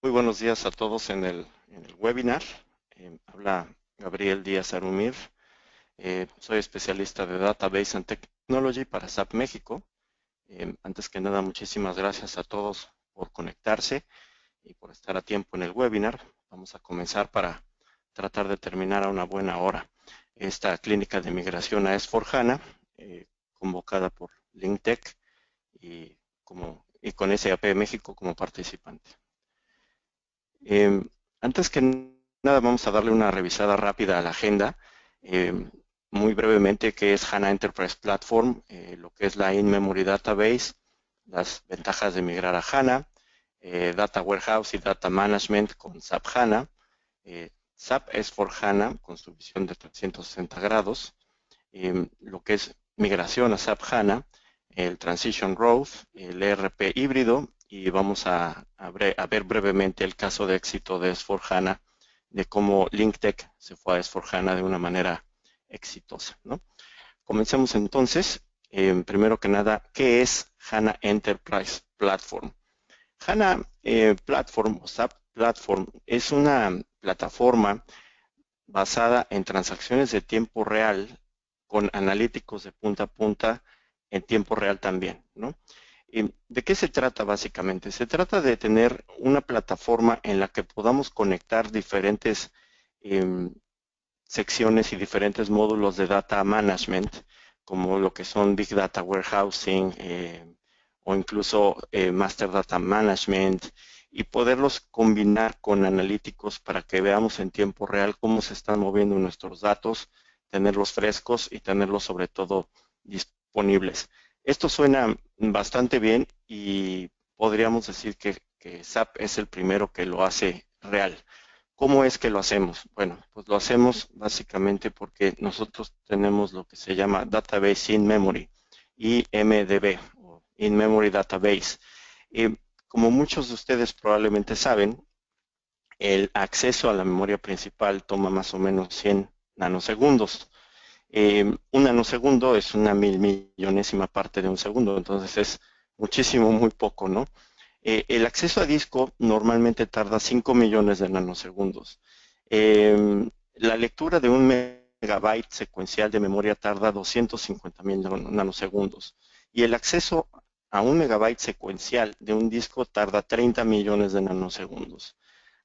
Muy buenos días a todos en el webinar. Habla Gabriel Díaz Arumir. Soy especialista de Database and Technology para SAP México. Antes que nada, muchísimas gracias a todos por conectarse y por estar a tiempo en el webinar. Vamos a comenzar para tratar de terminar a una buena hora esta clínica de migración a S/4HANA, convocada por LinkTech y con SAP México como participante. Antes que nada, vamos a darle una revisada rápida a la agenda. Muy brevemente, qué es HANA Enterprise Platform, lo que es la In-Memory Database, las ventajas de migrar a HANA, Data Warehouse y Data Management con SAP HANA, SAP S/4HANA con su visión de 360 grados, lo que es migración a SAP HANA, el Transition Growth, el ERP híbrido, y vamos a ver brevemente el caso de éxito de S/4HANA, de cómo LinkTech se fue a S/4HANA de una manera exitosa, ¿no? Comencemos entonces. Primero que nada, ¿qué es HANA Enterprise Platform? HANA Platform o SAP Platform es una plataforma basada en transacciones de tiempo real con analíticos de punta a punta en tiempo real también, ¿no? ¿De qué se trata básicamente? Se trata de tener una plataforma en la que podamos conectar diferentes secciones y diferentes módulos de data management, como lo que son Big Data Warehousing o incluso Master Data Management, y poderlos combinar con analíticos para que veamos en tiempo real cómo se están moviendo nuestros datos, tenerlos frescos y tenerlos sobre todo disponibles. Esto suena bastante bien y podríamos decir que SAP es el primero que lo hace real. ¿Cómo es que lo hacemos? Bueno, pues lo hacemos básicamente porque nosotros tenemos lo que se llama Database in Memory, IMDB, o In Memory Database. Como muchos de ustedes probablemente saben, el acceso a la memoria principal toma más o menos 100 nanosegundos. Un nanosegundo es una milmillonésima parte de un segundo, entonces es muchísimo, muy poco, ¿no? El acceso a disco normalmente tarda 5 millones de nanosegundos. La lectura de un megabyte secuencial de memoria tarda 250.000 nanosegundos. Y el acceso a un megabyte secuencial de un disco tarda 30 millones de nanosegundos.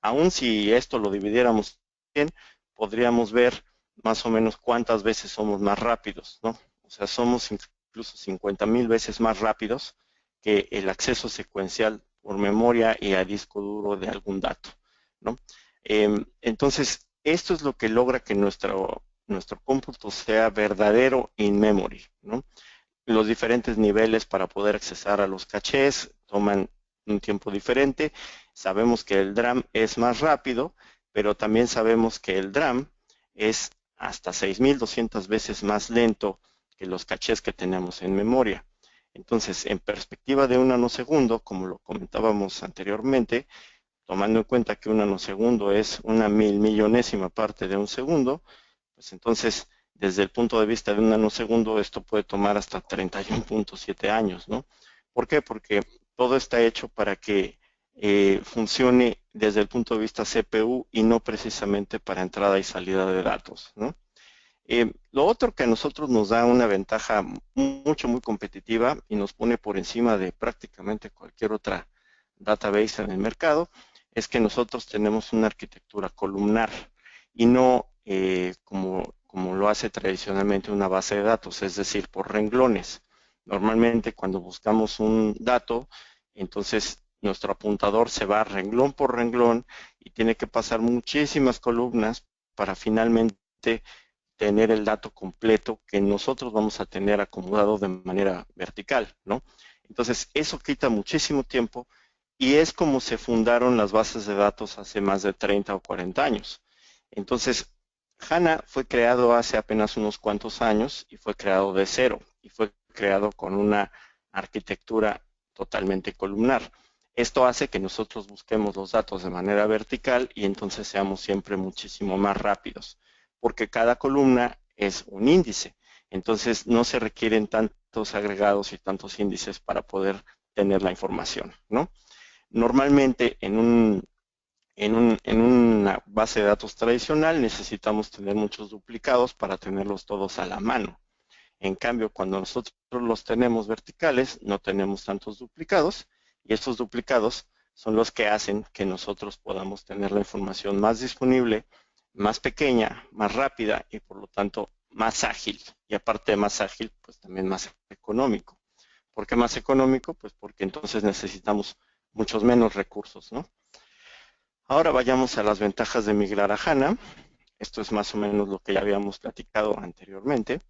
Aún si esto lo dividiéramos bien, podríamos ver más o menos cuántas veces somos más rápidos, ¿no? O sea, somos incluso 50.000 veces más rápidos que el acceso secuencial por memoria y a disco duro de algún dato, ¿no? Entonces, esto es lo que logra que nuestro cómputo sea verdadero in memory, ¿no? Los diferentes niveles para poder accesar a los cachés toman un tiempo diferente. Sabemos que el DRAM es más rápido, pero también sabemos que el DRAM es hasta 6.200 veces más lento que los cachés que tenemos en memoria. Entonces, en perspectiva de un nanosegundo, como lo comentábamos anteriormente, tomando en cuenta que un nanosegundo es una milmillonésima parte de un segundo, pues entonces, desde el punto de vista de un nanosegundo, esto puede tomar hasta 31.7 años, ¿no? ¿Por qué? Porque todo está hecho para que funcione desde el punto de vista CPU y no precisamente para entrada y salida de datos, ¿no? Lo otro que a nosotros nos da una ventaja muy competitiva y nos pone por encima de prácticamente cualquier otra database en el mercado es que nosotros tenemos una arquitectura columnar y no como lo hace tradicionalmente una base de datos, es decir, por renglones. Normalmente cuando buscamos un dato, entonces nuestro apuntador se va renglón por renglón y tiene que pasar muchísimas columnas para finalmente tener el dato completo que nosotros vamos a tener acomodado de manera vertical, ¿no? Entonces, eso quita muchísimo tiempo y es como se fundaron las bases de datos hace más de 30 o 40 años. Entonces, HANA fue creado hace apenas unos cuantos años y fue creado de cero y fue creado con una arquitectura totalmente columnar. Esto hace que nosotros busquemos los datos de manera vertical y entonces seamos siempre muchísimo más rápidos, porque cada columna es un índice. Entonces no se requieren tantos agregados y tantos índices para poder tener la información, ¿no? Normalmente en un En una base de datos tradicional necesitamos tener muchos duplicados para tenerlos todos a la mano. En cambio, cuando nosotros los tenemos verticales, no tenemos tantos duplicados, y estos duplicados son los que hacen que nosotros podamos tener la información más disponible, más pequeña, más rápida y por lo tanto más ágil. Y aparte de más ágil, pues también más económico. ¿Por qué más económico? Pues porque entonces necesitamos muchos menos recursos, ¿no? Ahora vayamos a las ventajas de migrar a HANA. Esto es más o menos lo que ya habíamos platicado anteriormente.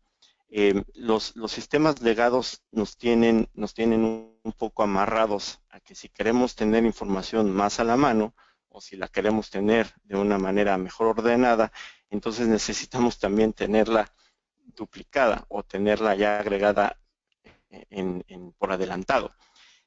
Los sistemas legados nos tienen un poco amarrados a que si queremos tener información más a la mano o si la queremos tener de una manera mejor ordenada, entonces necesitamos también tenerla duplicada o tenerla ya agregada por adelantado.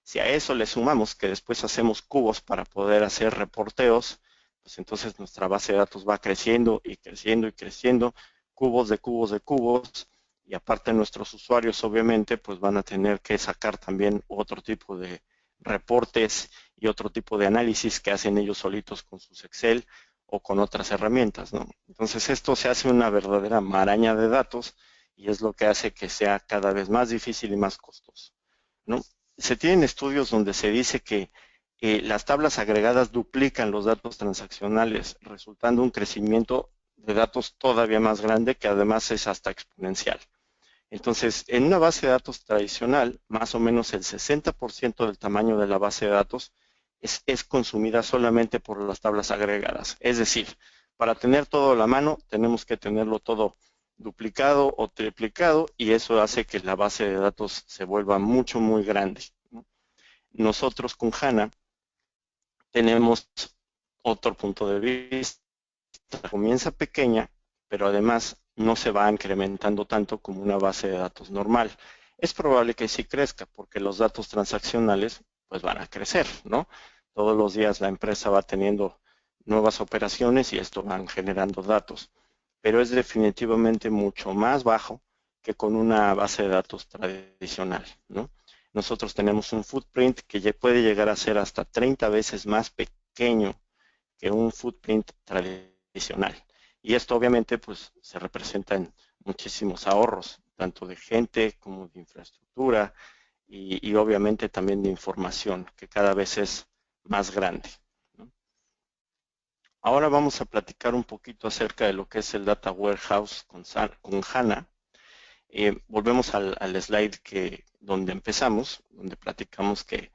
Si a eso le sumamos que después hacemos cubos para poder hacer reporteos, pues entonces nuestra base de datos va creciendo y creciendo y creciendo, cubos de cubos de cubos, y aparte nuestros usuarios obviamente pues van a tener que sacar también otro tipo de reportes y otro tipo de análisis que hacen ellos solitos con sus Excel o con otras herramientas, ¿no? Entonces esto se hace una verdadera maraña de datos y es lo que hace que sea cada vez más difícil y más costoso, ¿no? Se tienen estudios donde se dice que las tablas agregadas duplican los datos transaccionales, resultando un crecimiento de datos todavía más grande, que además es hasta exponencial. Entonces, en una base de datos tradicional, más o menos el 60% del tamaño de la base de datos es consumida solamente por las tablas agregadas. Es decir, para tener todo a la mano, tenemos que tenerlo todo duplicado o triplicado, y eso hace que la base de datos se vuelva mucho, muy grande, ¿no? Nosotros con HANA tenemos otro punto de vista. Comienza pequeña, pero además no se va incrementando tanto como una base de datos normal. Es probable que sí crezca porque los datos transaccionales pues van a crecer, ¿no? Todos los días la empresa va teniendo nuevas operaciones y esto van generando datos, pero es definitivamente mucho más bajo que con una base de datos tradicional, ¿no? Nosotros tenemos un footprint que puede llegar a ser hasta 30 veces más pequeño que un footprint tradicional. Y esto obviamente pues se representa en muchísimos ahorros, tanto de gente como de infraestructura y obviamente también de información, que cada vez es más grande, ¿no? Ahora vamos a platicar un poquito acerca de lo que es el Data Warehouse con HANA. Volvemos al slide donde empezamos, donde platicamos que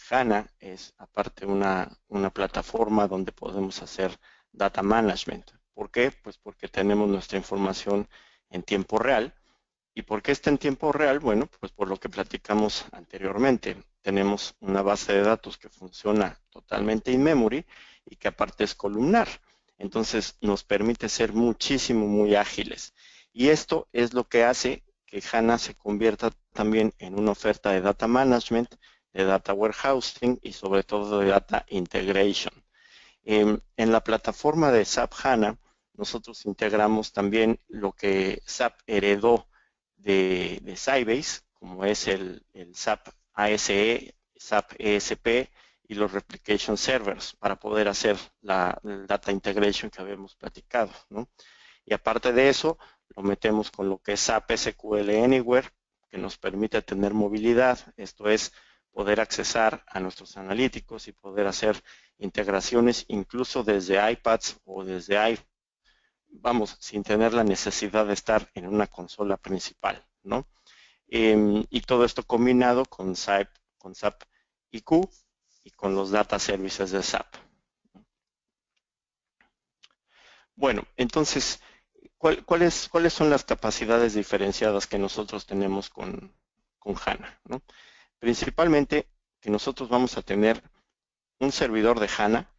HANA es aparte una plataforma donde podemos hacer data management. ¿Por qué? Pues porque tenemos nuestra información en tiempo real. ¿Y por qué está en tiempo real? Bueno, pues por lo que platicamos anteriormente. Tenemos una base de datos que funciona totalmente in memory y que aparte es columnar. Entonces nos permite ser muchísimo, muy ágiles. Y esto es lo que hace que HANA se convierta también en una oferta de data management, de data warehousing y sobre todo de data integration. En la plataforma de SAP HANA, nosotros integramos también lo que SAP heredó de Sybase, como es el SAP ASE, SAP ESP y los Replication Servers para poder hacer el Data Integration que habíamos platicado, ¿no? Y aparte de eso, lo metemos con lo que es SAP SQL Anywhere, que nos permite tener movilidad, esto es poder accesar a nuestros analíticos y poder hacer integraciones incluso desde iPads o desde iPhone, vamos, sin tener la necesidad de estar en una consola principal, ¿no? Y todo esto combinado con SAP IQ y con los data services de SAP. Bueno, entonces, ¿cuáles son las capacidades diferenciadas que nosotros tenemos con HANA, ¿no? Principalmente que nosotros vamos a tener un servidor de HANA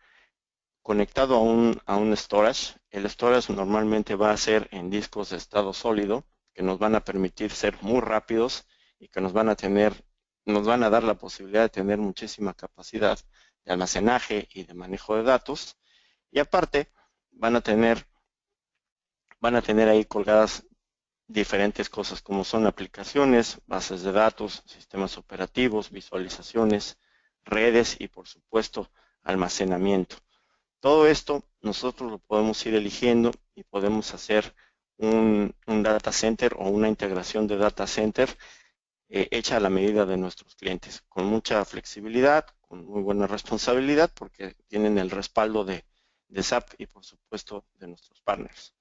conectado a un storage. El storage normalmente va a ser en discos de estado sólido, que nos van a permitir ser muy rápidos y que nos van a dar la posibilidad de tener muchísima capacidad de almacenaje y de manejo de datos. Y aparte, van a tener ahí colgadas diferentes cosas como son aplicaciones, bases de datos, sistemas operativos, visualizaciones, redes y por supuesto almacenamiento. Todo esto nosotros lo podemos ir eligiendo y podemos hacer un data center o una integración de data center hecha a la medida de nuestros clientes, con mucha flexibilidad, con muy buena responsabilidad, porque tienen el respaldo de SAP y por supuesto de nuestros partners.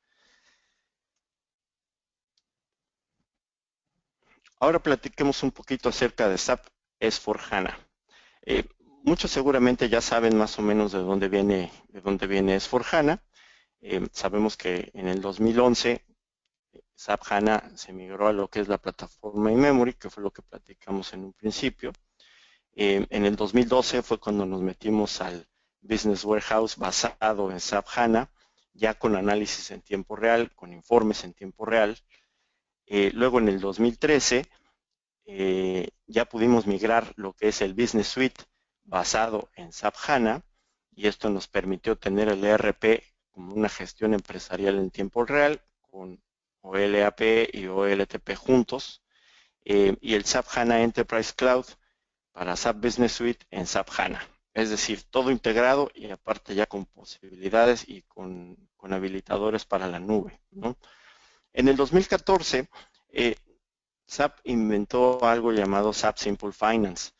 Ahora platiquemos un poquito acerca de SAP S/4HANA. Eh, Muchos seguramente ya saben más o menos de dónde viene S/4HANA. Sabemos que en el 2011 SAP HANA se migró a lo que es la plataforma in-memory, que fue lo que platicamos en un principio. En el 2012 fue cuando nos metimos al Business Warehouse basado en SAP HANA, ya con análisis en tiempo real, con informes en tiempo real. Luego en el 2013 ya pudimos migrar lo que es el Business Suite basado en SAP HANA y esto nos permitió tener el ERP como una gestión empresarial en tiempo real con OLAP y OLTP juntos y el SAP HANA Enterprise Cloud para SAP Business Suite en SAP HANA. Es decir, todo integrado y aparte ya con posibilidades y con habilitadores para la nube, ¿no? En el 2014, SAP inventó algo llamado SAP Simple Finance,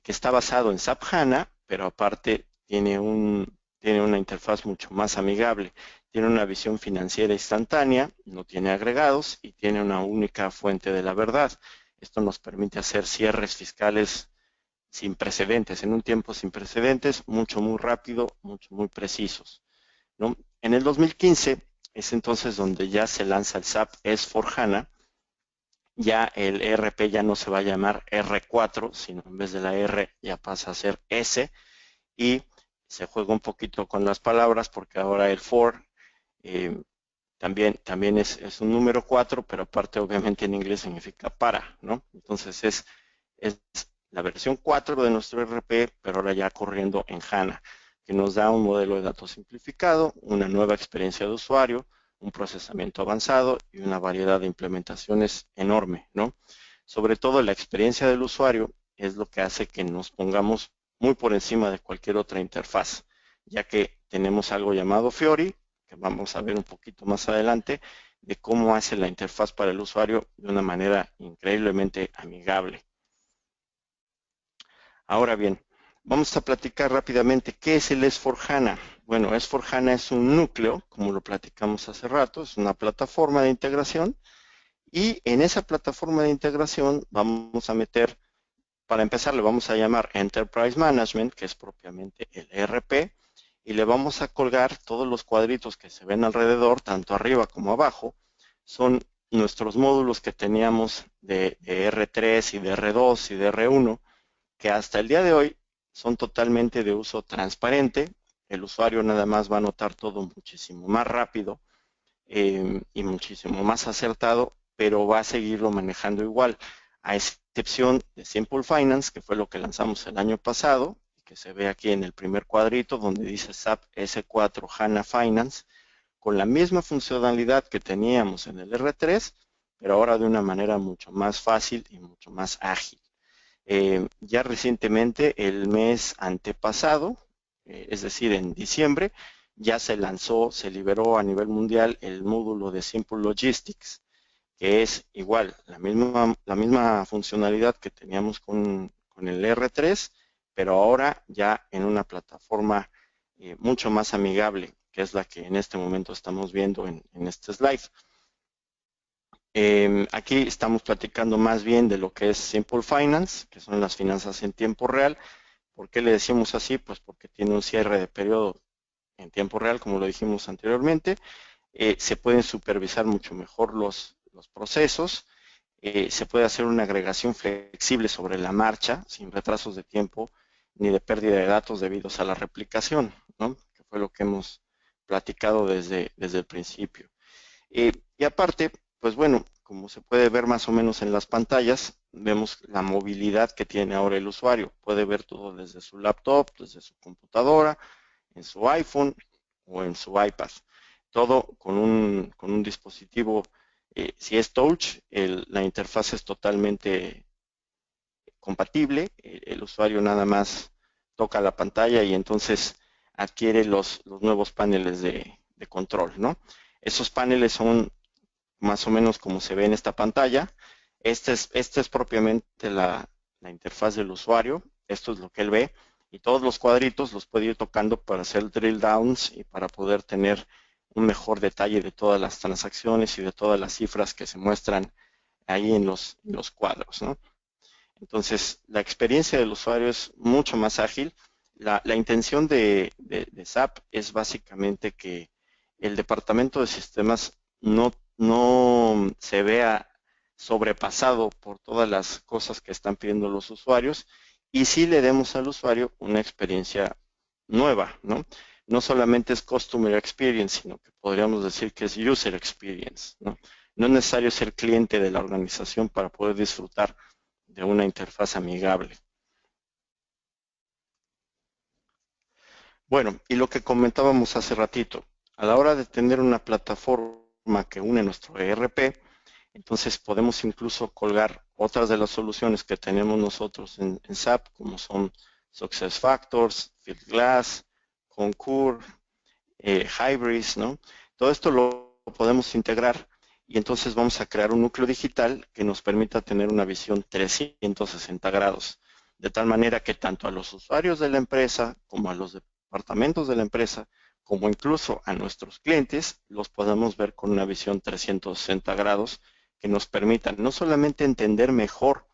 que está basado en SAP HANA, pero aparte tiene una interfaz mucho más amigable. Tiene una visión financiera instantánea, no tiene agregados y tiene una única fuente de la verdad. Esto nos permite hacer cierres fiscales sin precedentes, en un tiempo sin precedentes, mucho, muy rápido, mucho, muy precisos, ¿no? En el 2015 es entonces donde ya se lanza el SAP S/4HANA. Ya el ERP ya no se va a llamar R4, sino en vez de la R ya pasa a ser S y se juega un poquito con las palabras porque ahora el for también es un número 4, pero aparte obviamente en inglés significa para, ¿no? Entonces es la versión 4 de nuestro ERP, pero ahora ya corriendo en HANA, que nos da un modelo de datos simplificado, una nueva experiencia de usuario, un procesamiento avanzado y una variedad de implementaciones enorme, ¿no? Sobre todo la experiencia del usuario es lo que hace que nos pongamos muy por encima de cualquier otra interfaz, ya que tenemos algo llamado Fiori, que vamos a ver un poquito más adelante, de cómo hace la interfaz para el usuario de una manera increíblemente amigable. Ahora bien, vamos a platicar rápidamente qué es el S/4HANA. Bueno, S/4HANA es un núcleo, como lo platicamos hace rato, es una plataforma de integración y en esa plataforma de integración vamos a meter, para empezar le vamos a llamar Enterprise Management, que es propiamente el ERP, y le vamos a colgar todos los cuadritos que se ven alrededor, tanto arriba como abajo, son nuestros módulos que teníamos de R3 y de R2 y de R1, que hasta el día de hoy son totalmente de uso transparente. El usuario nada más va a notar todo muchísimo más rápido y muchísimo más acertado, pero va a seguirlo manejando igual, a excepción de Simple Finance, que fue lo que lanzamos el año pasado, que se ve aquí en el primer cuadrito donde dice SAP S4 HANA Finance, con la misma funcionalidad que teníamos en el R3, pero ahora de una manera mucho más fácil y mucho más ágil. Ya recientemente, el mes antepasado, es decir, en diciembre, ya se lanzó, se liberó a nivel mundial el módulo de Simple Logistics, que es igual, la misma funcionalidad que teníamos con el R3, pero ahora ya en una plataforma mucho más amigable, que es la que en este momento estamos viendo en este slide. Aquí estamos platicando más bien de lo que es Simple Finance, que son las finanzas en tiempo real. ¿Por qué le decimos así? Pues porque tiene un cierre de periodo en tiempo real, como lo dijimos anteriormente. Se pueden supervisar mucho mejor los procesos. Se puede hacer una agregación flexible sobre la marcha, sin retrasos de tiempo ni de pérdida de datos debidos a la replicación, ¿no? Que fue lo que hemos platicado desde el principio. Y aparte, pues bueno, como se puede ver más o menos en las pantallas, vemos la movilidad que tiene ahora el usuario. Puede ver todo desde su laptop, desde su computadora, en su iPhone o en su iPad. Todo con un dispositivo, si es touch, la interfaz es totalmente compatible. El usuario nada más toca la pantalla y entonces adquiere los nuevos paneles de control, ¿no? Esos paneles son más o menos como se ve en esta pantalla. Esta es propiamente la interfaz del usuario. Esto es lo que él ve. Y todos los cuadritos los puede ir tocando para hacer drill downs y para poder tener un mejor detalle de todas las transacciones y de todas las cifras que se muestran ahí en los cuadros, ¿no? Entonces, la experiencia del usuario es mucho más ágil. La intención de SAP es básicamente que el departamento de sistemas no se vea sobrepasado por todas las cosas que están pidiendo los usuarios y sí le demos al usuario una experiencia nueva, ¿no? No solamente es Customer Experience, sino que podríamos decir que es User Experience, ¿no? No es necesario ser cliente de la organización para poder disfrutar de una interfaz amigable. Bueno, y lo que comentábamos hace ratito, a la hora de tener una plataforma que une nuestro ERP, entonces podemos incluso colgar otras de las soluciones que tenemos nosotros en SAP, como son SuccessFactors, Fieldglass, Concur, Hybris, ¿no? Todo esto lo podemos integrar y entonces vamos a crear un núcleo digital que nos permita tener una visión 360 grados, de tal manera que tanto a los usuarios de la empresa como a los departamentos de la empresa, como incluso a nuestros clientes, los podamos ver con una visión 360 grados que nos permitan no solamente entender mejor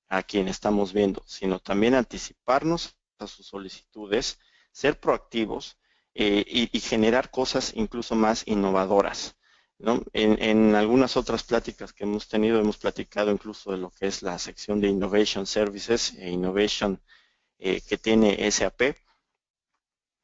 a quien estamos viendo, sino también anticiparnos a sus solicitudes, ser proactivos y generar cosas incluso más innovadoras, ¿no? En algunas otras pláticas que hemos tenido, hemos platicado incluso de lo que es la sección de Innovation Services e Innovation que tiene SAP,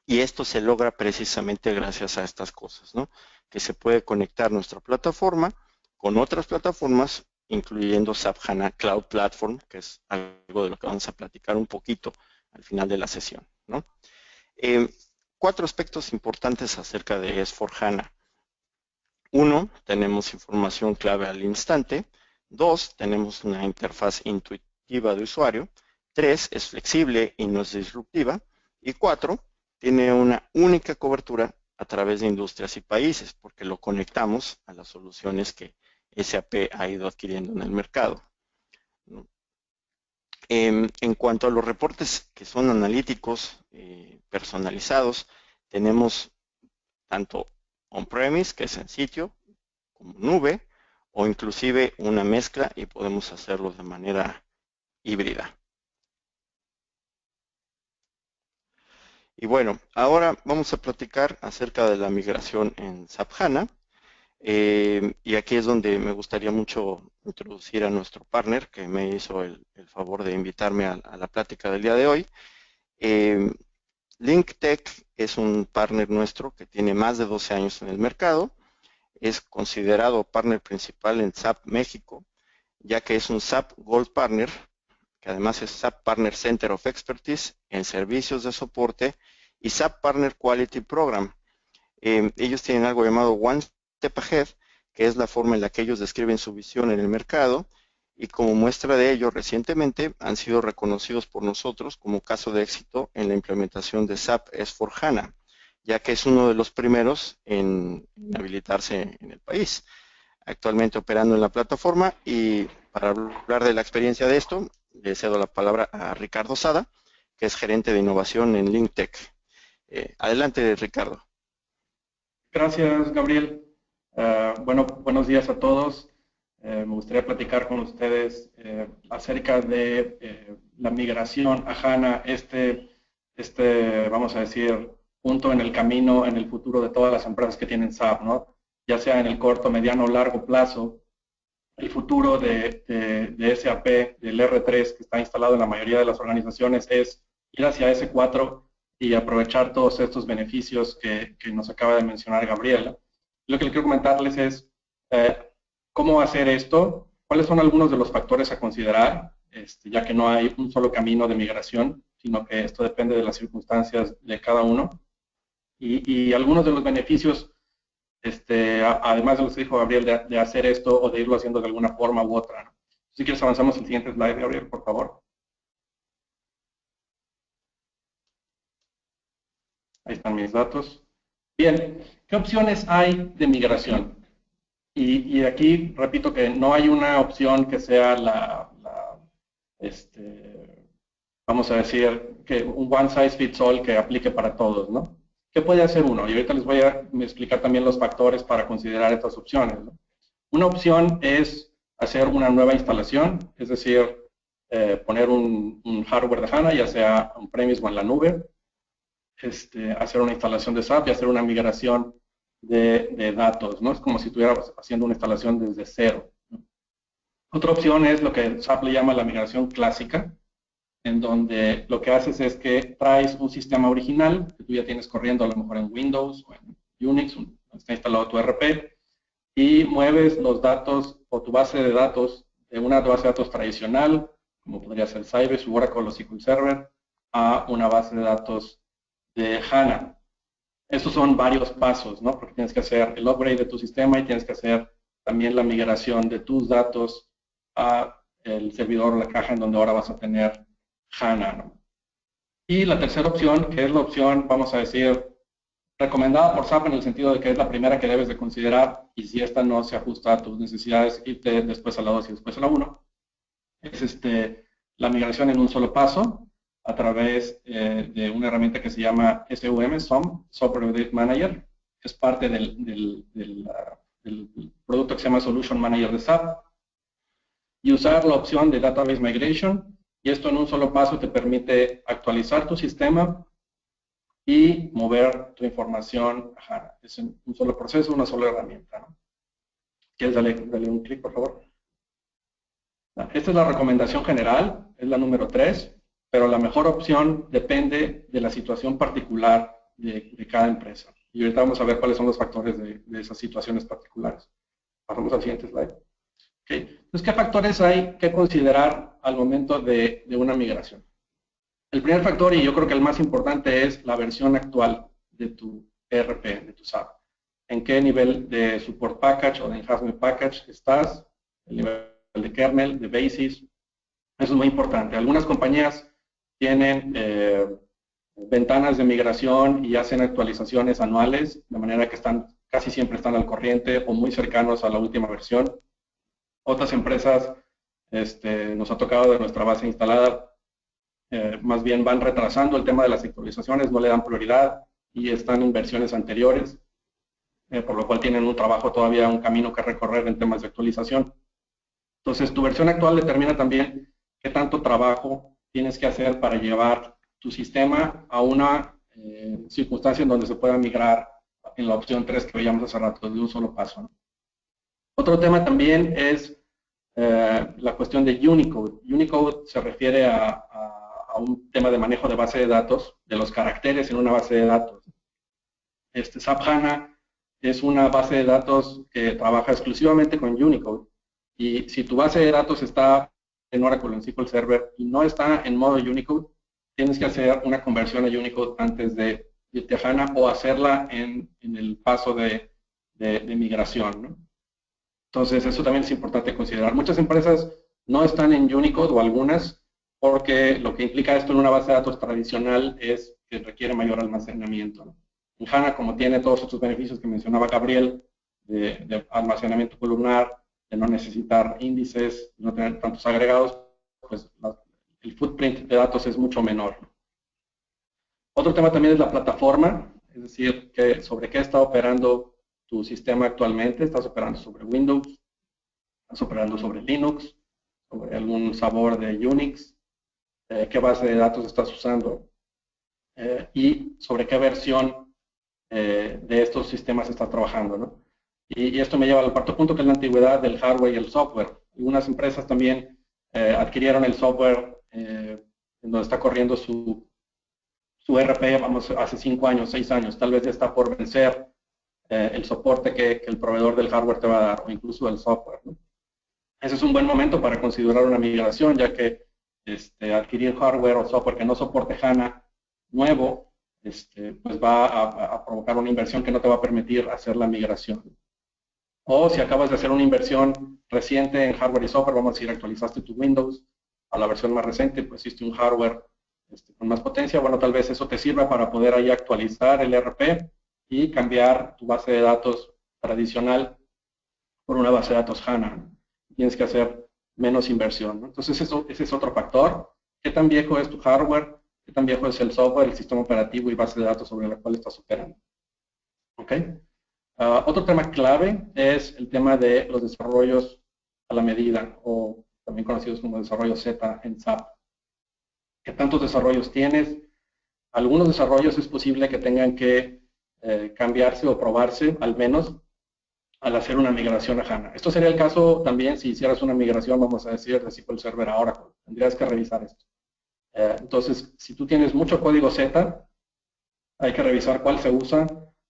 y esto se logra precisamente gracias a estas cosas, ¿no? Que se puede conectar nuestra plataforma con otras plataformas, incluyendo SAP HANA Cloud Platform, que es algo de lo que vamos a platicar un poquito al final de la sesión, ¿no? Cuatro aspectos importantes acerca de S4HANA. Uno, tenemos información clave al instante. Dos, tenemos una interfaz intuitiva de usuario. Tres, es flexible y no es disruptiva. Y cuatro, tiene una única cobertura a través de industrias y países, porque lo conectamos a las soluciones que SAP ha ido adquiriendo en el mercado, ¿no? En cuanto a los reportes que son analíticos, personalizados, tenemos tanto on-premise, que es en sitio, como nube, o inclusive una mezcla y podemos hacerlo de manera híbrida. Y bueno, ahora vamos a platicar acerca de la migración en SAP HANA. Y aquí es donde me gustaría mucho introducir a nuestro partner que me hizo el favor de invitarme a la plática del día de hoy. LinkTech es un partner nuestro que tiene más de 12 años en el mercado. Es considerado partner principal en SAP México, ya que es un SAP Gold Partner, que además es SAP Partner Center of Expertise en servicios de soporte y SAP Partner Quality Program. Ellos tienen algo llamado One Step Ahead, que es la forma en la que ellos describen su visión en el mercado, y como muestra de ello, recientemente han sido reconocidos por nosotros como caso de éxito en la implementación de SAP S4HANA, ya que es uno de los primeros en habilitarse en el país, actualmente operando en la plataforma. Y para hablar de la experiencia de esto, le cedo la palabra a Ricardo Sada, que es gerente de innovación en LinkTech. Adelante, Ricardo. Gracias, Gabriel. Bueno, buenos días a todos. Me gustaría platicar con ustedes acerca de la migración a HANA, vamos a decir, punto en el camino, en el futuro de todas las empresas que tienen SAP, ¿no? Ya sea en el corto, mediano o largo plazo. El futuro de SAP, del R3 que está instalado en la mayoría de las organizaciones, es ir hacia S4 y aprovechar todos estos beneficios que nos acaba de mencionar Gabriela. Lo que les quiero comentarles es cómo hacer esto, cuáles son algunos de los factores a considerar, ya que no hay un solo camino de migración, sino que esto depende de las circunstancias de cada uno. Y algunos de los beneficios, además de lo que dijo Gabriel, de hacer esto o de irlo haciendo de alguna forma u otra, ¿no? Si quieres avanzamos al siguiente slide, Gabriel, por favor. Ahí están mis datos. Bien, ¿qué opciones hay de migración? Y aquí repito que no hay una opción que sea vamos a decir, que un one size fits all que aplique para todos, ¿no? ¿Qué puede hacer uno? Y ahorita les voy a explicar también los factores para considerar estas opciones, ¿no? Una opción es hacer una nueva instalación, es decir, poner un hardware de HANA, ya sea on-premise o en la nube, hacer una instalación de SAP y hacer una migración de datos, ¿no? Es como si estuvieras haciendo una instalación desde cero, ¿no? Otra opción es lo que SAP le llama la migración clásica, en donde lo que haces es que traes un sistema original que tú ya tienes corriendo a lo mejor en Windows o en Unix, donde está instalado tu ERP, y mueves los datos o tu base de datos de una base de datos tradicional, como podría ser Sybase, Oracle o SQL Server, a una base de datos de HANA. Estos son varios pasos, ¿no? Porque tienes que hacer el upgrade de tu sistema y tienes que hacer también la migración de tus datos a el servidor o la caja en donde ahora vas a tener HANA, ¿no? Y la tercera opción, que es la opción, vamos a decir, recomendada por SAP en el sentido de que es la primera que debes de considerar, y si esta no se ajusta a tus necesidades, irte después a la 2 y después a la 1, es la migración en un solo paso a través de una herramienta que se llama SUM, Software Update Manager, que es parte del producto que se llama Solution Manager de SAP, y usar la opción de Database Migration, y esto en un solo paso te permite actualizar tu sistema y mover tu información a HANA. Es un solo proceso, una sola herramienta, ¿no? ¿Quieres darle un clic, por favor? Esta es la recomendación general, es la número 3, pero la mejor opción depende de la situación particular de cada empresa. Y ahorita vamos a ver cuáles son los factores de esas situaciones particulares. Pasamos al siguiente slide. Okay. Entonces, ¿qué factores hay que considerar al momento de una migración? El primer factor, y yo creo que el más importante, es la versión actual de tu ERP, de tu SAP. ¿En qué nivel de support package o de enhancement package estás? El nivel de kernel, de basis. Eso es muy importante. Algunas compañías tienen ventanas de migración y hacen actualizaciones anuales, de manera que casi siempre están al corriente o muy cercanos a la última versión. Otras empresas, nos ha tocado de nuestra base instalada, más bien van retrasando el tema de las actualizaciones, no le dan prioridad y están en versiones anteriores, por lo cual tienen un trabajo todavía, un camino que recorrer en temas de actualización. Entonces, tu versión actual determina también qué tanto trabajo tienes que hacer para llevar tu sistema a una circunstancia en donde se pueda migrar en la opción 3 que veíamos hace rato, de un solo paso, ¿no? Otro tema también es la cuestión de Unicode. Unicode se refiere a un tema de manejo de base de datos, de los caracteres en una base de datos. SAP HANA es una base de datos que trabaja exclusivamente con Unicode. Y si tu base de datos está en Oracle o en SQL Server y no está en modo Unicode, tienes que hacer una conversión a Unicode antes de irte a HANA o hacerla en el paso de migración, ¿no? Entonces, eso también es importante considerar. Muchas empresas no están en Unicode o algunas porque lo que implica esto en una base de datos tradicional es que requiere mayor almacenamiento, ¿no? En HANA, como tiene todos estos beneficios que mencionaba Gabriel, de almacenamiento columnar, de no necesitar índices, de no tener tantos agregados, pues el footprint de datos es mucho menor. Otro tema también es la plataforma, es decir, sobre qué está operando tu sistema actualmente. ¿Estás operando sobre Windows? ¿Estás operando sobre Linux? ¿Sobre algún sabor de Unix? ¿Qué base de datos estás usando? Y sobre qué versión de estos sistemas estás trabajando, ¿no? Y esto me lleva al cuarto punto, que es la antigüedad del hardware y el software. Algunas empresas también adquirieron el software en donde está corriendo su ERP, vamos, hace 5 años, 6 años. Tal vez ya está por vencer el soporte que el proveedor del hardware te va a dar, o incluso el software, ¿no? Ese es un buen momento para considerar una migración, ya que adquirir hardware o software que no soporte HANA nuevo, pues va a provocar una inversión que no te va a permitir hacer la migración. O si acabas de hacer una inversión reciente en hardware y software, vamos a decir, actualizaste tu Windows a la versión más reciente, pues hiciste un hardware con más potencia, bueno, tal vez eso te sirva para poder ahí actualizar el ERP y cambiar tu base de datos tradicional por una base de datos HANA. Tienes que hacer menos inversión, ¿no? Entonces, ese es otro factor. ¿Qué tan viejo es tu hardware? ¿Qué tan viejo es el software, el sistema operativo y base de datos sobre la cual estás operando? ¿Ok? Otro tema clave es el tema de los desarrollos a la medida, o también conocidos como desarrollo Z en SAP. ¿Qué tantos desarrollos tienes? Algunos desarrollos es posible que tengan que cambiarse o probarse, al menos, al hacer una migración a HANA. Esto sería el caso también si hicieras una migración, vamos a decir, de SQL Server a Oracle. Tendrías que revisar esto. Entonces, si tú tienes mucho código Z, hay que revisar cuál se usa,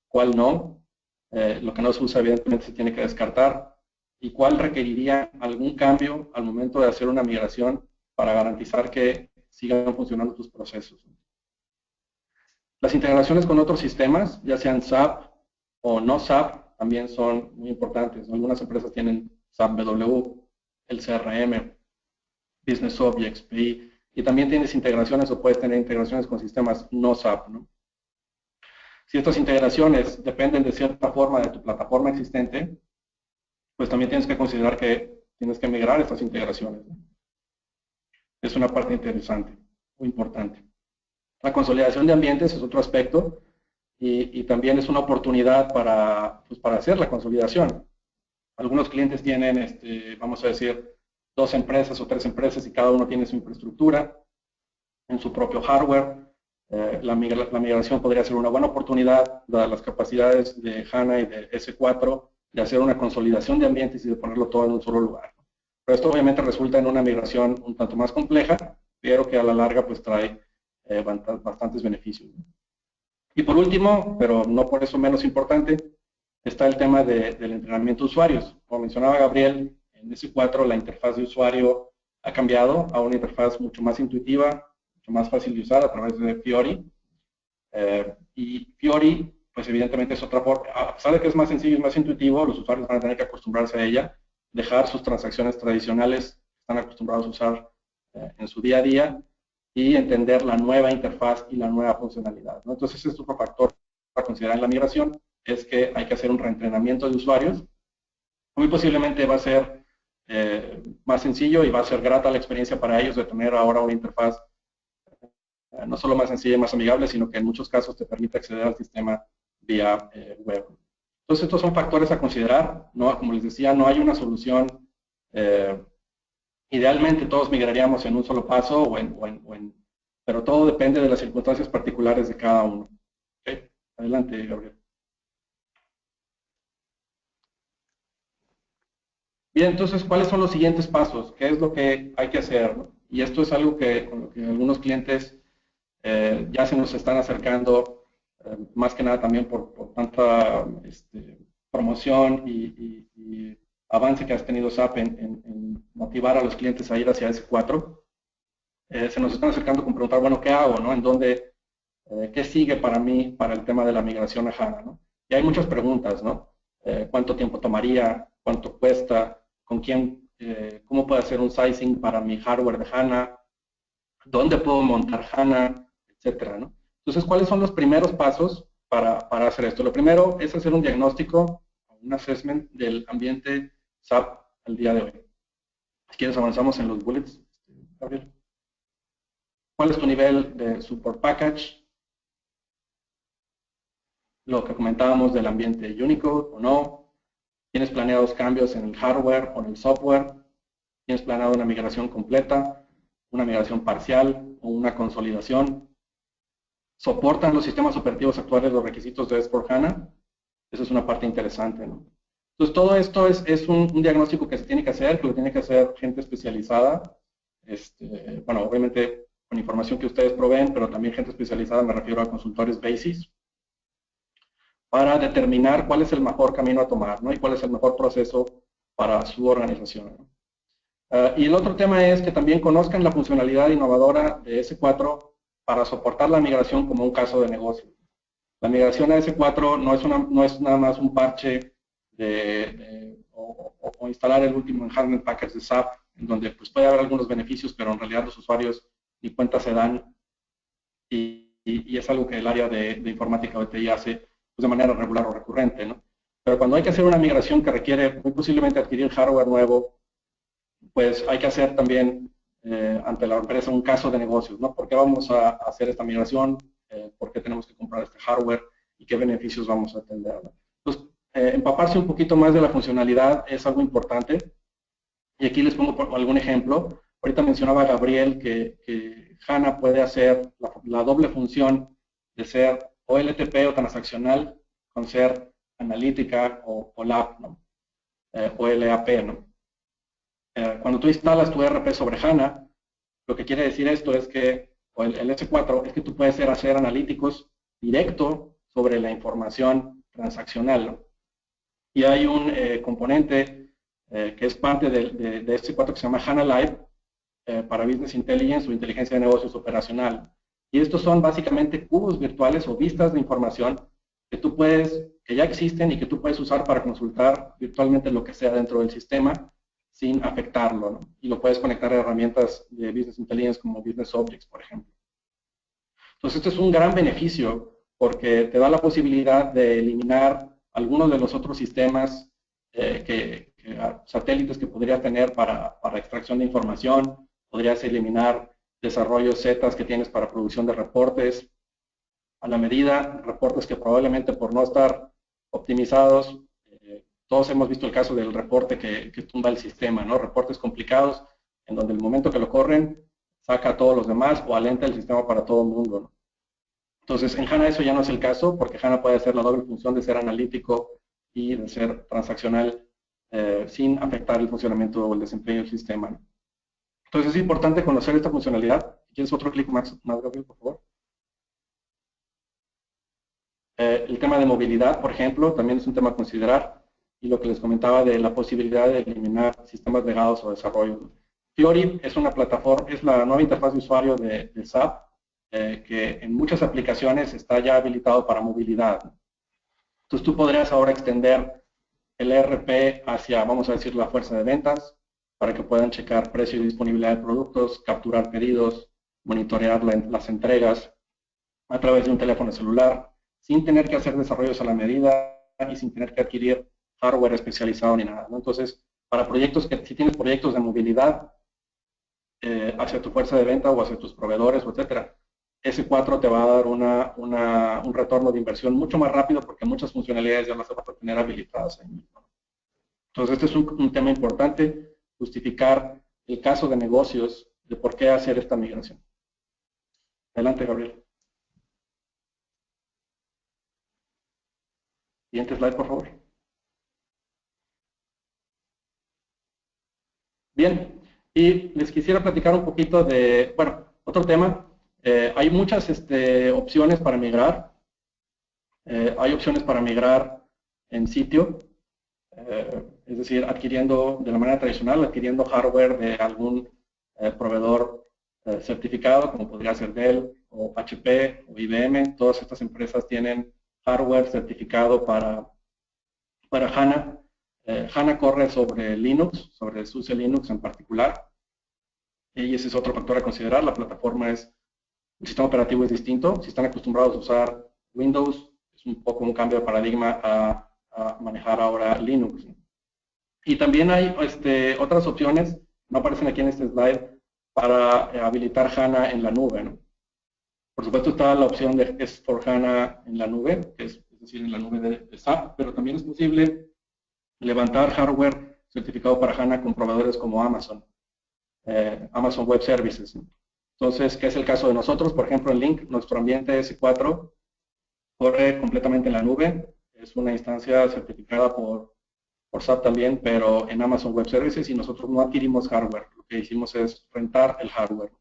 cuál no. Lo que no se usa, evidentemente, se tiene que descartar. Y cuál requeriría algún cambio al momento de hacer una migración para garantizar que sigan funcionando tus procesos. Las integraciones con otros sistemas, ya sean SAP o no SAP, también son muy importantes. Algunas empresas tienen SAP BW, el CRM, Business Objects, PI, y también tienes integraciones o puedes tener integraciones con sistemas no SAP, ¿no? Si estas integraciones dependen de cierta forma de tu plataforma existente, pues también tienes que considerar que tienes que migrar estas integraciones, ¿no? Es una parte interesante, muy importante. La consolidación de ambientes es otro aspecto y también es una oportunidad para hacer la consolidación. Algunos clientes tienen, vamos a decir, 2 empresas o 3 empresas y cada uno tiene su infraestructura en su propio hardware. La migración podría ser una buena oportunidad, dadas las capacidades de HANA y de S4, de hacer una consolidación de ambientes y de ponerlo todo en un solo lugar. Pero esto obviamente resulta en una migración un tanto más compleja, pero que a la larga pues trae bastantes beneficios. Y por último, pero no por eso menos importante, está el tema del entrenamiento de usuarios. Como mencionaba Gabriel, en S4 la interfaz de usuario ha cambiado a una interfaz mucho más intuitiva, mucho más fácil de usar a través de Fiori. Y Fiori, pues evidentemente es otra forma, a pesar de que es más sencillo y más intuitivo, los usuarios van a tener que acostumbrarse a ella, dejar sus transacciones tradicionales que están acostumbrados a usar en su día a día y entender la nueva interfaz y la nueva funcionalidad, ¿no? Entonces, este es otro factor para considerar en la migración, es que hay que hacer un reentrenamiento de usuarios. Muy posiblemente va a ser más sencillo y va a ser grata la experiencia para ellos de tener ahora una interfaz no solo más sencilla y más amigable, sino que en muchos casos te permite acceder al sistema vía web. Entonces, estos son factores a considerar, ¿no? Como les decía, no hay una solución. Idealmente todos migraríamos en un solo paso, pero todo depende de las circunstancias particulares de cada uno. ¿Okay? Adelante, Gabriel. Bien, entonces, ¿cuáles son los siguientes pasos? ¿Qué es lo que hay que hacer? Y esto es algo con lo que algunos clientes ya se nos están acercando, más que nada también por tanta promoción y avance que has tenido SAP en motivar a los clientes a ir hacia S4. Se nos están acercando con preguntar, bueno, ¿qué hago? ¿No? ¿En dónde? ¿Qué sigue para mí para el tema de la migración a HANA? ¿No? Y hay muchas preguntas, ¿no? ¿Cuánto tiempo tomaría? ¿Cuánto cuesta? ¿Con quién? ¿Cómo puedo hacer un sizing para mi hardware de HANA? ¿Dónde puedo montar HANA? Etcétera, ¿no? Entonces, ¿cuáles son los primeros pasos para hacer esto? Lo primero es hacer un diagnóstico, un assessment del ambiente SAP al día de hoy. Si quieres, avanzamos en los bullets, Gabriel. ¿Cuál es tu nivel de support package? Lo que comentábamos del ambiente Unicode o no. ¿Tienes planeados cambios en el hardware o en el software? ¿Tienes planeado una migración completa, una migración parcial o una consolidación? ¿Soportan los sistemas operativos actuales los requisitos de S/4HANA? Esa es una parte interesante, ¿no? Entonces, todo esto es un diagnóstico que se tiene que hacer, que lo tiene que hacer gente especializada. Bueno, obviamente con información que ustedes proveen, pero también gente especializada, me refiero a consultores BASIS, para determinar cuál es el mejor camino a tomar, ¿no? Y cuál es el mejor proceso para su organización, ¿no? Y el otro tema es que también conozcan la funcionalidad innovadora de S4 para soportar la migración como un caso de negocio. La migración a S4 no es nada más un parche o instalar el último enhancement package de SAP, en donde pues, puede haber algunos beneficios, pero en realidad los usuarios ni cuenta se dan y es algo que el área de informática o de TI hace pues, de manera regular o recurrente, ¿no? Pero cuando hay que hacer una migración que requiere muy posiblemente adquirir hardware nuevo, pues hay que hacer también ante la empresa un caso de negocios, ¿no? ¿Por qué vamos a hacer esta migración? ¿Por qué tenemos que comprar este hardware? ¿Y qué beneficios vamos a tener? Entonces, empaparse un poquito más de la funcionalidad es algo importante. Y aquí les pongo algún ejemplo. Ahorita mencionaba Gabriel que HANA puede hacer la doble función de ser OLTP o transaccional con ser analítica o LAP, ¿no? O LAP, ¿no? Cuando tú instalas tu ERP sobre HANA, lo que quiere decir esto es que, o el S4, es que tú puedes hacer analíticos directo sobre la información transaccional, ¿no? Y hay un componente que es parte de S4 que se llama HANA Live para Business Intelligence o inteligencia de negocios operacional. Y estos son básicamente cubos virtuales o vistas de información que ya existen y que tú puedes usar para consultar virtualmente lo que sea dentro del sistema sin afectarlo, ¿no? Y lo puedes conectar a herramientas de Business Intelligence como Business Objects, por ejemplo. Entonces, esto es un gran beneficio porque te da la posibilidad de eliminar algunos de los otros sistemas satélites que podrías tener para extracción de información. Podrías eliminar desarrollos zetas que tienes para producción de reportes a la medida, reportes que probablemente por no estar optimizados, todos hemos visto el caso del reporte que tumba el sistema, ¿no? Reportes complicados en donde el momento que lo corren saca a todos los demás o alenta el sistema para todo el mundo, ¿no? Entonces, en HANA eso ya no es el caso, porque HANA puede hacer la doble función de ser analítico y de ser transaccional sin afectar el funcionamiento o el desempeño del sistema, ¿no? Entonces, es importante conocer esta funcionalidad. ¿Quieres otro clic más Gabriel, por favor? El tema de movilidad, por ejemplo, también es un tema a considerar. Y lo que les comentaba de la posibilidad de eliminar sistemas legados o desarrollo. Fiori es una plataforma, es la nueva interfaz de usuario de SAP, que en muchas aplicaciones está ya habilitado para movilidad. Entonces tú podrías ahora extender el ERP hacia, vamos a decir, la fuerza de ventas, para que puedan checar precio y disponibilidad de productos, capturar pedidos, monitorear las entregas a través de un teléfono celular, sin tener que hacer desarrollos a la medida y sin tener que adquirir hardware especializado ni nada, ¿no? Entonces, para proyectos si tienes proyectos de movilidad hacia tu fuerza de venta o hacia tus proveedores, etcétera, S4 te va a dar un retorno de inversión mucho más rápido porque muchas funcionalidades ya las vas a tener habilitadas ahí mismo. Entonces, este es un tema importante, justificar el caso de negocios de por qué hacer esta migración. Adelante, Gabriel. Siguiente slide, por favor. Bien, y les quisiera platicar un poquito de, bueno, otro tema. Hay muchas opciones para migrar. Hay opciones para migrar en sitio, es decir, adquiriendo de la manera tradicional, adquiriendo hardware de algún proveedor certificado, como podría ser Dell o HP o IBM. Todas estas empresas tienen hardware certificado para HANA. HANA corre sobre Linux, sobre SUSE Linux en particular, y ese es otro factor a considerar. La plataforma el sistema operativo es distinto. Si están acostumbrados a usar Windows, es un poco un cambio de paradigma a manejar ahora Linux. Y también hay otras opciones, no aparecen aquí en este slide, para habilitar HANA en la nube, ¿no? Por supuesto está la opción de S4HANA en la nube, que es decir, en la nube de SAP, pero también es posible levantar hardware certificado para HANA con proveedores como Amazon, Amazon Web Services. Entonces, ¿qué es el caso de nosotros? Por ejemplo, en Link, nuestro ambiente S4 corre completamente en la nube. Es una instancia certificada por SAP también, pero en Amazon Web Services, y nosotros no adquirimos hardware. Lo que hicimos es rentar el hardware.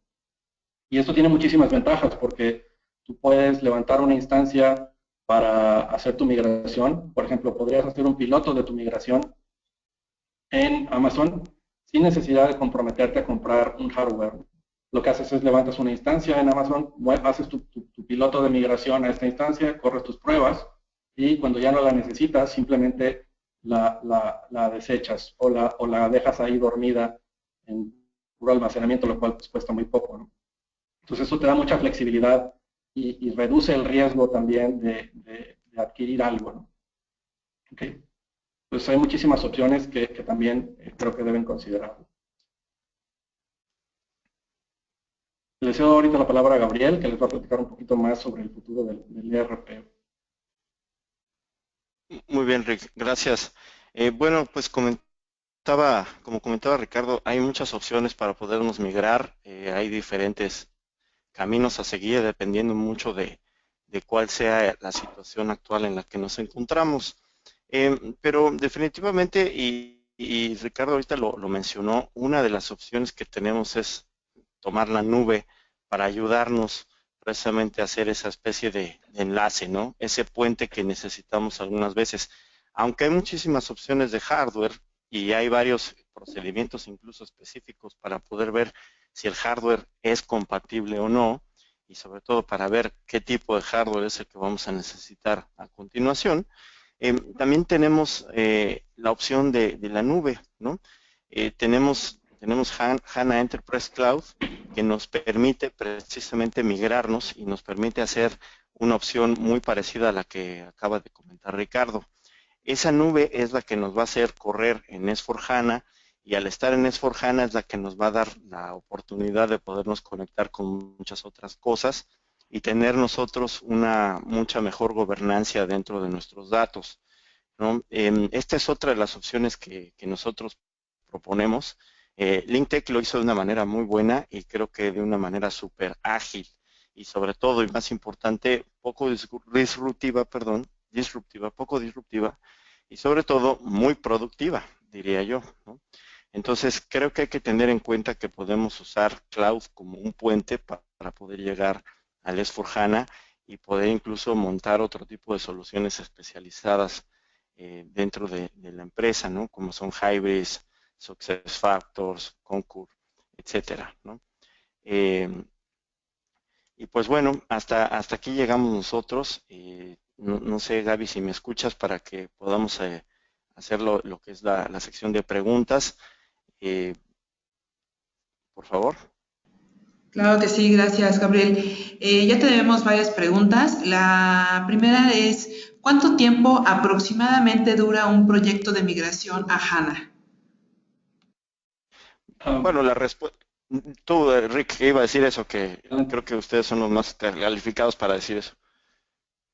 Y esto tiene muchísimas ventajas porque tú puedes levantar una instancia para hacer tu migración. Por ejemplo, podrías hacer un piloto de tu migración en Amazon sin necesidad de comprometerte a comprar un hardware. Lo que haces es levantas una instancia en Amazon, haces tu piloto de migración a esta instancia, corres tus pruebas y cuando ya no la necesitas, simplemente la desechas o la dejas ahí dormida en puro almacenamiento, lo cual pues, cuesta muy poco, ¿no? Entonces eso te da mucha flexibilidad y reduce el riesgo también de adquirir algo, ¿no? Okay. Pues hay muchísimas opciones que también creo que deben considerar. Le cedo ahorita la palabra a Gabriel, que les va a platicar un poquito más sobre el futuro del ERP. Muy bien, Rick, gracias. Bueno, pues como comentaba Ricardo, hay muchas opciones para podernos migrar, hay diferentes caminos a seguir dependiendo mucho de cuál sea la situación actual en la que nos encontramos. Pero definitivamente, y Ricardo ahorita lo mencionó, una de las opciones que tenemos es tomar la nube para ayudarnos precisamente a hacer esa especie de enlace, ¿no? Ese puente que necesitamos algunas veces. Aunque hay muchísimas opciones de hardware y hay varios procedimientos incluso específicos para poder ver si el hardware es compatible o no, y sobre todo para ver qué tipo de hardware es el que vamos a necesitar a continuación. También tenemos la opción de la nube, ¿no? Tenemos HANA Enterprise Cloud, que nos permite precisamente migrarnos y nos permite hacer una opción muy parecida a la que acaba de comentar Ricardo. Esa nube es la que nos va a hacer correr en S4HANA, y al estar en S4HANA es la que nos va a dar la oportunidad de podernos conectar con muchas otras cosas y tener nosotros una mucha mejor gobernancia dentro de nuestros datos, ¿no? Esta es otra de las opciones que nosotros proponemos. LinkTech lo hizo de una manera muy buena y creo que de una manera súper ágil y sobre todo, y más importante, poco disruptiva, poco disruptiva y sobre todo muy productiva, diría yo, ¿no? Entonces, creo que hay que tener en cuenta que podemos usar Cloud como un puente para poder llegar al S4HANA y poder incluso montar otro tipo de soluciones especializadas dentro de la empresa, ¿no? Como son Hybris, SuccessFactors, Concur, etcétera, ¿no? Y pues bueno, hasta aquí llegamos nosotros. No sé, Gaby, si me escuchas para que podamos hacer lo que es la sección de preguntas. Por favor. Claro que sí, gracias, Gabriel. Ya tenemos varias preguntas. La primera es, ¿cuánto tiempo aproximadamente dura un proyecto de migración a HANA? Bueno, la respuesta... Tú, Rick, iba a decir eso, que creo que ustedes son los más calificados para decir eso.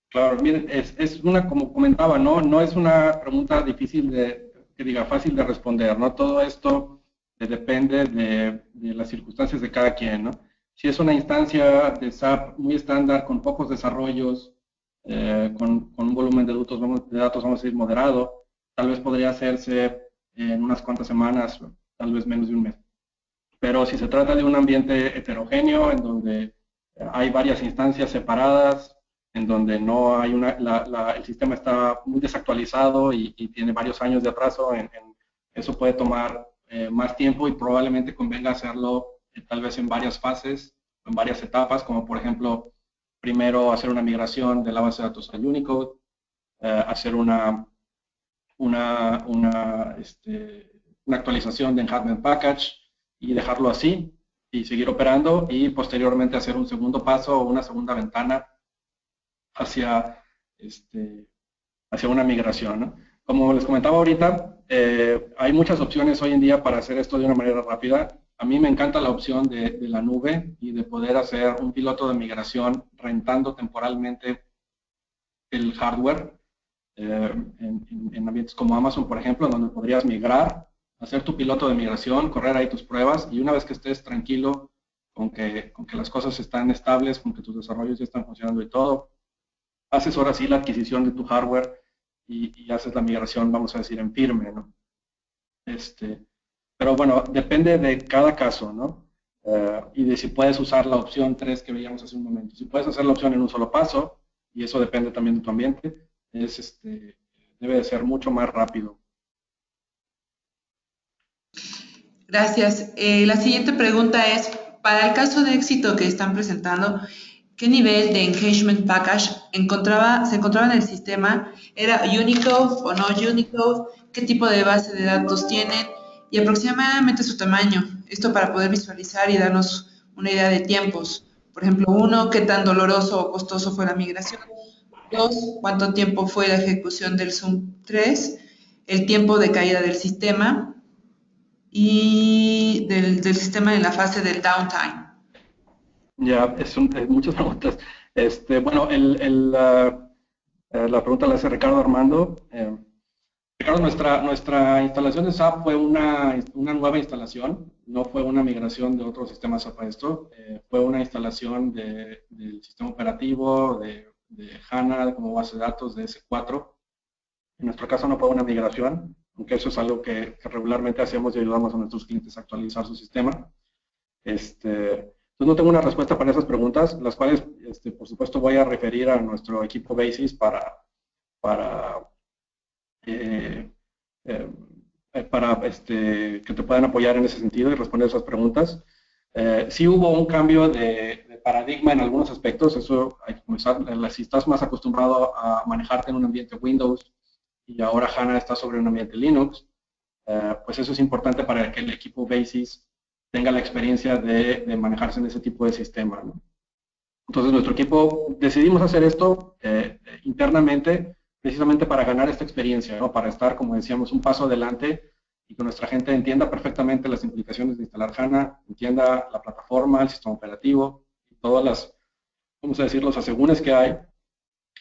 Claro, miren, es una, como comentaba, ¿no? No es una pregunta difícil fácil de responder, ¿no? Todo esto depende de las circunstancias de cada quien, ¿no? Si es una instancia de SAP muy estándar, con pocos desarrollos, con un volumen de datos, vamos a decir, moderado, tal vez podría hacerse en unas cuantas semanas, tal vez menos de un mes. Pero si se trata de un ambiente heterogéneo, en donde hay varias instancias separadas, en donde no hay el sistema está muy desactualizado y tiene varios años de atraso, eso puede tomar más tiempo y probablemente convenga hacerlo tal vez en varias fases, en varias etapas, como por ejemplo, primero hacer una migración de la base de datos a Unicode, hacer una actualización de Enhancement Package y dejarlo así y seguir operando y posteriormente hacer un segundo paso o una segunda ventana hacia una migración, ¿no? Como les comentaba ahorita, hay muchas opciones hoy en día para hacer esto de una manera rápida. A mí me encanta la opción de la nube y de poder hacer un piloto de migración rentando temporalmente el hardware en ambientes como Amazon, por ejemplo, donde podrías migrar, hacer tu piloto de migración, correr ahí tus pruebas y una vez que estés tranquilo con que las cosas están estables, con que tus desarrollos ya están funcionando y todo, haces ahora sí la adquisición de tu hardware y haces la migración, vamos a decir, en firme, ¿no? Pero bueno, depende de cada caso, ¿no? Y de si puedes usar la opción 3 que veíamos hace un momento. Si puedes hacer la opción en un solo paso, y eso depende también de tu ambiente, debe de ser mucho más rápido. Gracias. La siguiente pregunta es, para el caso de éxito que están presentando, ¿qué nivel de Engagement Package se encontraba en el sistema? ¿Era Unicode o no Unicode? ¿Qué tipo de base de datos tienen? Y aproximadamente su tamaño. Esto para poder visualizar y darnos una idea de tiempos. Por ejemplo, 1, ¿qué tan doloroso o costoso fue la migración? 2, ¿cuánto tiempo fue la ejecución del Zoom 3? El tiempo de caída del sistema y del sistema en la fase del downtime. Ya, muchas preguntas. Bueno, la pregunta la hace Ricardo Armando. Ricardo, nuestra instalación de SAP fue una nueva instalación, no fue una migración de otros sistemas SAP a esto, fue una instalación del sistema operativo, de HANA como base de datos de S4. En nuestro caso no fue una migración, aunque eso es algo que regularmente hacemos y ayudamos a nuestros clientes a actualizar su sistema. Entonces no tengo una respuesta para esas preguntas, las cuales, por supuesto, voy a referir a nuestro equipo Basis para que te puedan apoyar en ese sentido y responder esas preguntas. Sí hubo un cambio de paradigma en algunos aspectos, eso hay que comenzar. Si estás más acostumbrado a manejarte en un ambiente Windows y ahora HANA está sobre un ambiente Linux, pues eso es importante para que el equipo Basis tenga la experiencia de manejarse en ese tipo de sistema, ¿no? Entonces, nuestro equipo decidimos hacer esto internamente, precisamente para ganar esta experiencia, ¿no? Para estar, como decíamos, un paso adelante y que nuestra gente entienda perfectamente las implicaciones de instalar HANA, entienda la plataforma, el sistema operativo y todas las, vamos a decir, los asegúnes que hay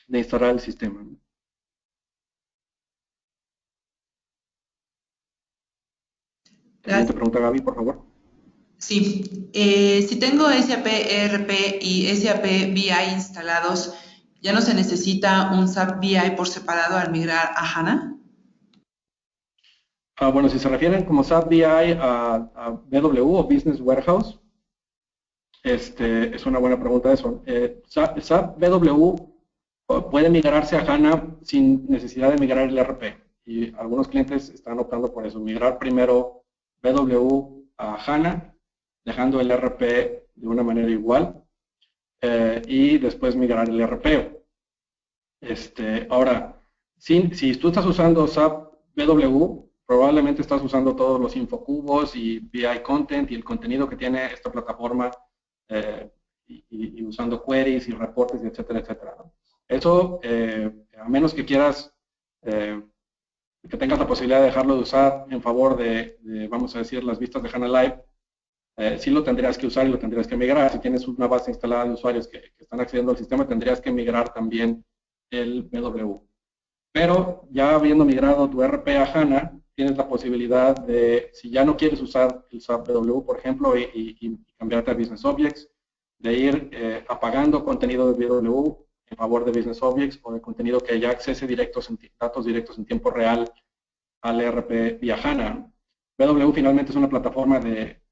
de instalar el sistema, ¿no? Siguiente pregunta, Gaby, por favor. Sí, si tengo SAP ERP y SAP BI instalados, ¿ya no se necesita un SAP BI por separado al migrar a HANA? Bueno, si se refieren como SAP BI a BW o Business Warehouse, es una buena pregunta eso. SAP BW puede migrarse a HANA sin necesidad de migrar el ERP. Y algunos clientes están optando por eso, migrar primero BW a HANA, dejando el ERP de una manera igual, y después migrar el ERP. Ahora, si tú estás usando SAP BW, probablemente estás usando todos los infocubos y BI Content y el contenido que tiene esta plataforma, y usando queries y reportes, etcétera, etcétera, ¿no? Eso, a menos que quieras, que tengas la posibilidad de dejarlo de usar en favor de, vamos a decir, las vistas de HANA Live, sí lo tendrías que usar y lo tendrías que migrar. Si tienes una base instalada de usuarios que están accediendo al sistema, tendrías que migrar también el BW. Pero ya habiendo migrado tu ERP a HANA, tienes la posibilidad de, si ya no quieres usar el SAP BW, por ejemplo, y cambiarte a Business Objects, de ir apagando contenido de BW en favor de Business Objects o de contenido que ya accese datos directos en tiempo real al ERP vía HANA. BW finalmente es una plataforma de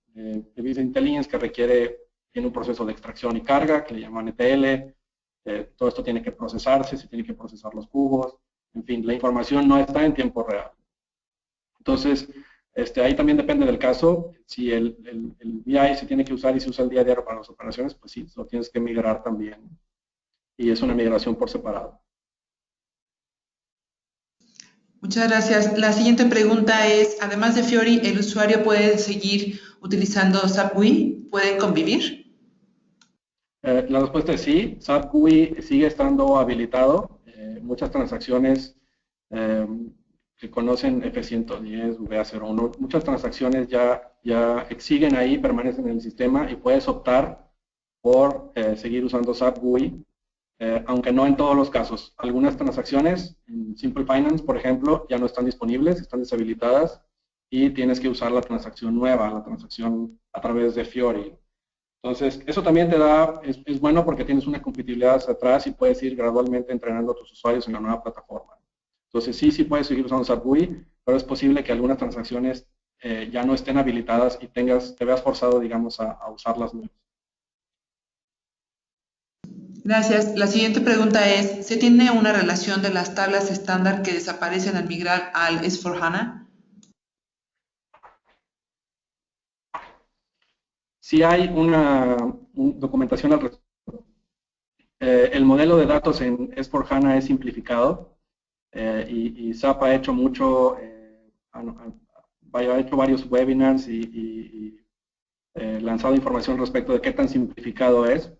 Business Intelligence que tiene un proceso de extracción y carga que le llaman ETL. Todo esto tiene que procesarse, se tienen que procesar los cubos, en fin, la información no está en tiempo real. Entonces, ahí también depende del caso. Si el BI se tiene que usar y se usa el día a día para las operaciones, pues sí, lo tienes que migrar también. Y es una migración por separado. Muchas gracias. La siguiente pregunta es, además de Fiori, ¿el usuario puede seguir utilizando SAP GUI? ¿Pueden convivir? La respuesta es sí. SAP GUI sigue estando habilitado. Muchas transacciones que conocen F110, VA01, muchas transacciones ya siguen ahí, permanecen en el sistema y puedes optar por seguir usando SAP GUI. Aunque no en todos los casos. Algunas transacciones, en Simple Finance, por ejemplo, ya no están disponibles, están deshabilitadas y tienes que usar la transacción nueva, la transacción a través de Fiori. Entonces, eso también es bueno porque tienes una compatibilidad hacia atrás y puedes ir gradualmente entrenando a tus usuarios en la nueva plataforma. Entonces, sí puedes seguir usando SAP GUI, pero es posible que algunas transacciones ya no estén habilitadas y te veas forzado, digamos, a usarlas nuevas. Gracias. La siguiente pregunta es, ¿se tiene una relación de las tablas estándar que desaparecen al migrar al S4HANA? Sí hay una documentación al respecto. El modelo de datos en S4HANA es simplificado y SAP ha hecho mucho, ha hecho varios webinars y lanzado información respecto de qué tan simplificado es.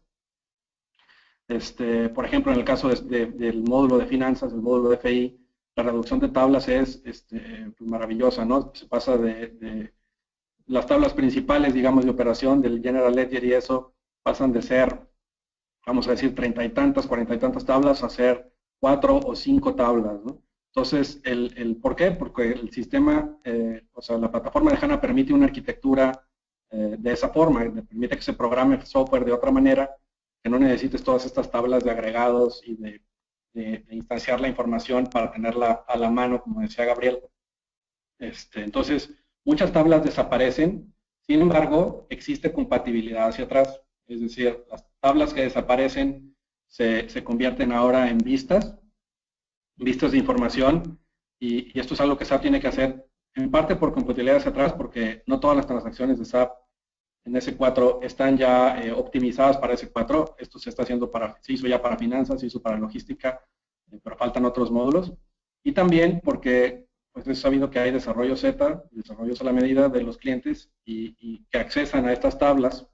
Por ejemplo, en el caso del módulo de finanzas, el módulo de FI, la reducción de tablas es pues maravillosa, ¿no? Se pasa de las tablas principales, digamos, de operación del General Ledger y eso, pasan de ser, vamos a decir, 30 y tantas, 40 y tantas tablas a ser 4 o 5 tablas, ¿no? Entonces, ¿por qué? Porque el sistema, o sea, la plataforma de HANA permite una arquitectura de esa forma, permite que se programe el software de otra manera, que no necesites todas estas tablas de agregados y de instanciar la información para tenerla a la mano, como decía Gabriel. Entonces, muchas tablas desaparecen, sin embargo, existe compatibilidad hacia atrás, es decir, las tablas que desaparecen se convierten ahora en vistas de información, y esto es algo que SAP tiene que hacer en parte por compatibilidad hacia atrás, porque no todas las transacciones de SAP en S4 están ya optimizadas para S4. Esto se está haciendo se hizo ya para finanzas, se hizo para logística, pero faltan otros módulos. Y también porque pues es sabido que hay desarrollo Z, desarrollos a la medida de los clientes y que accesan a estas tablas.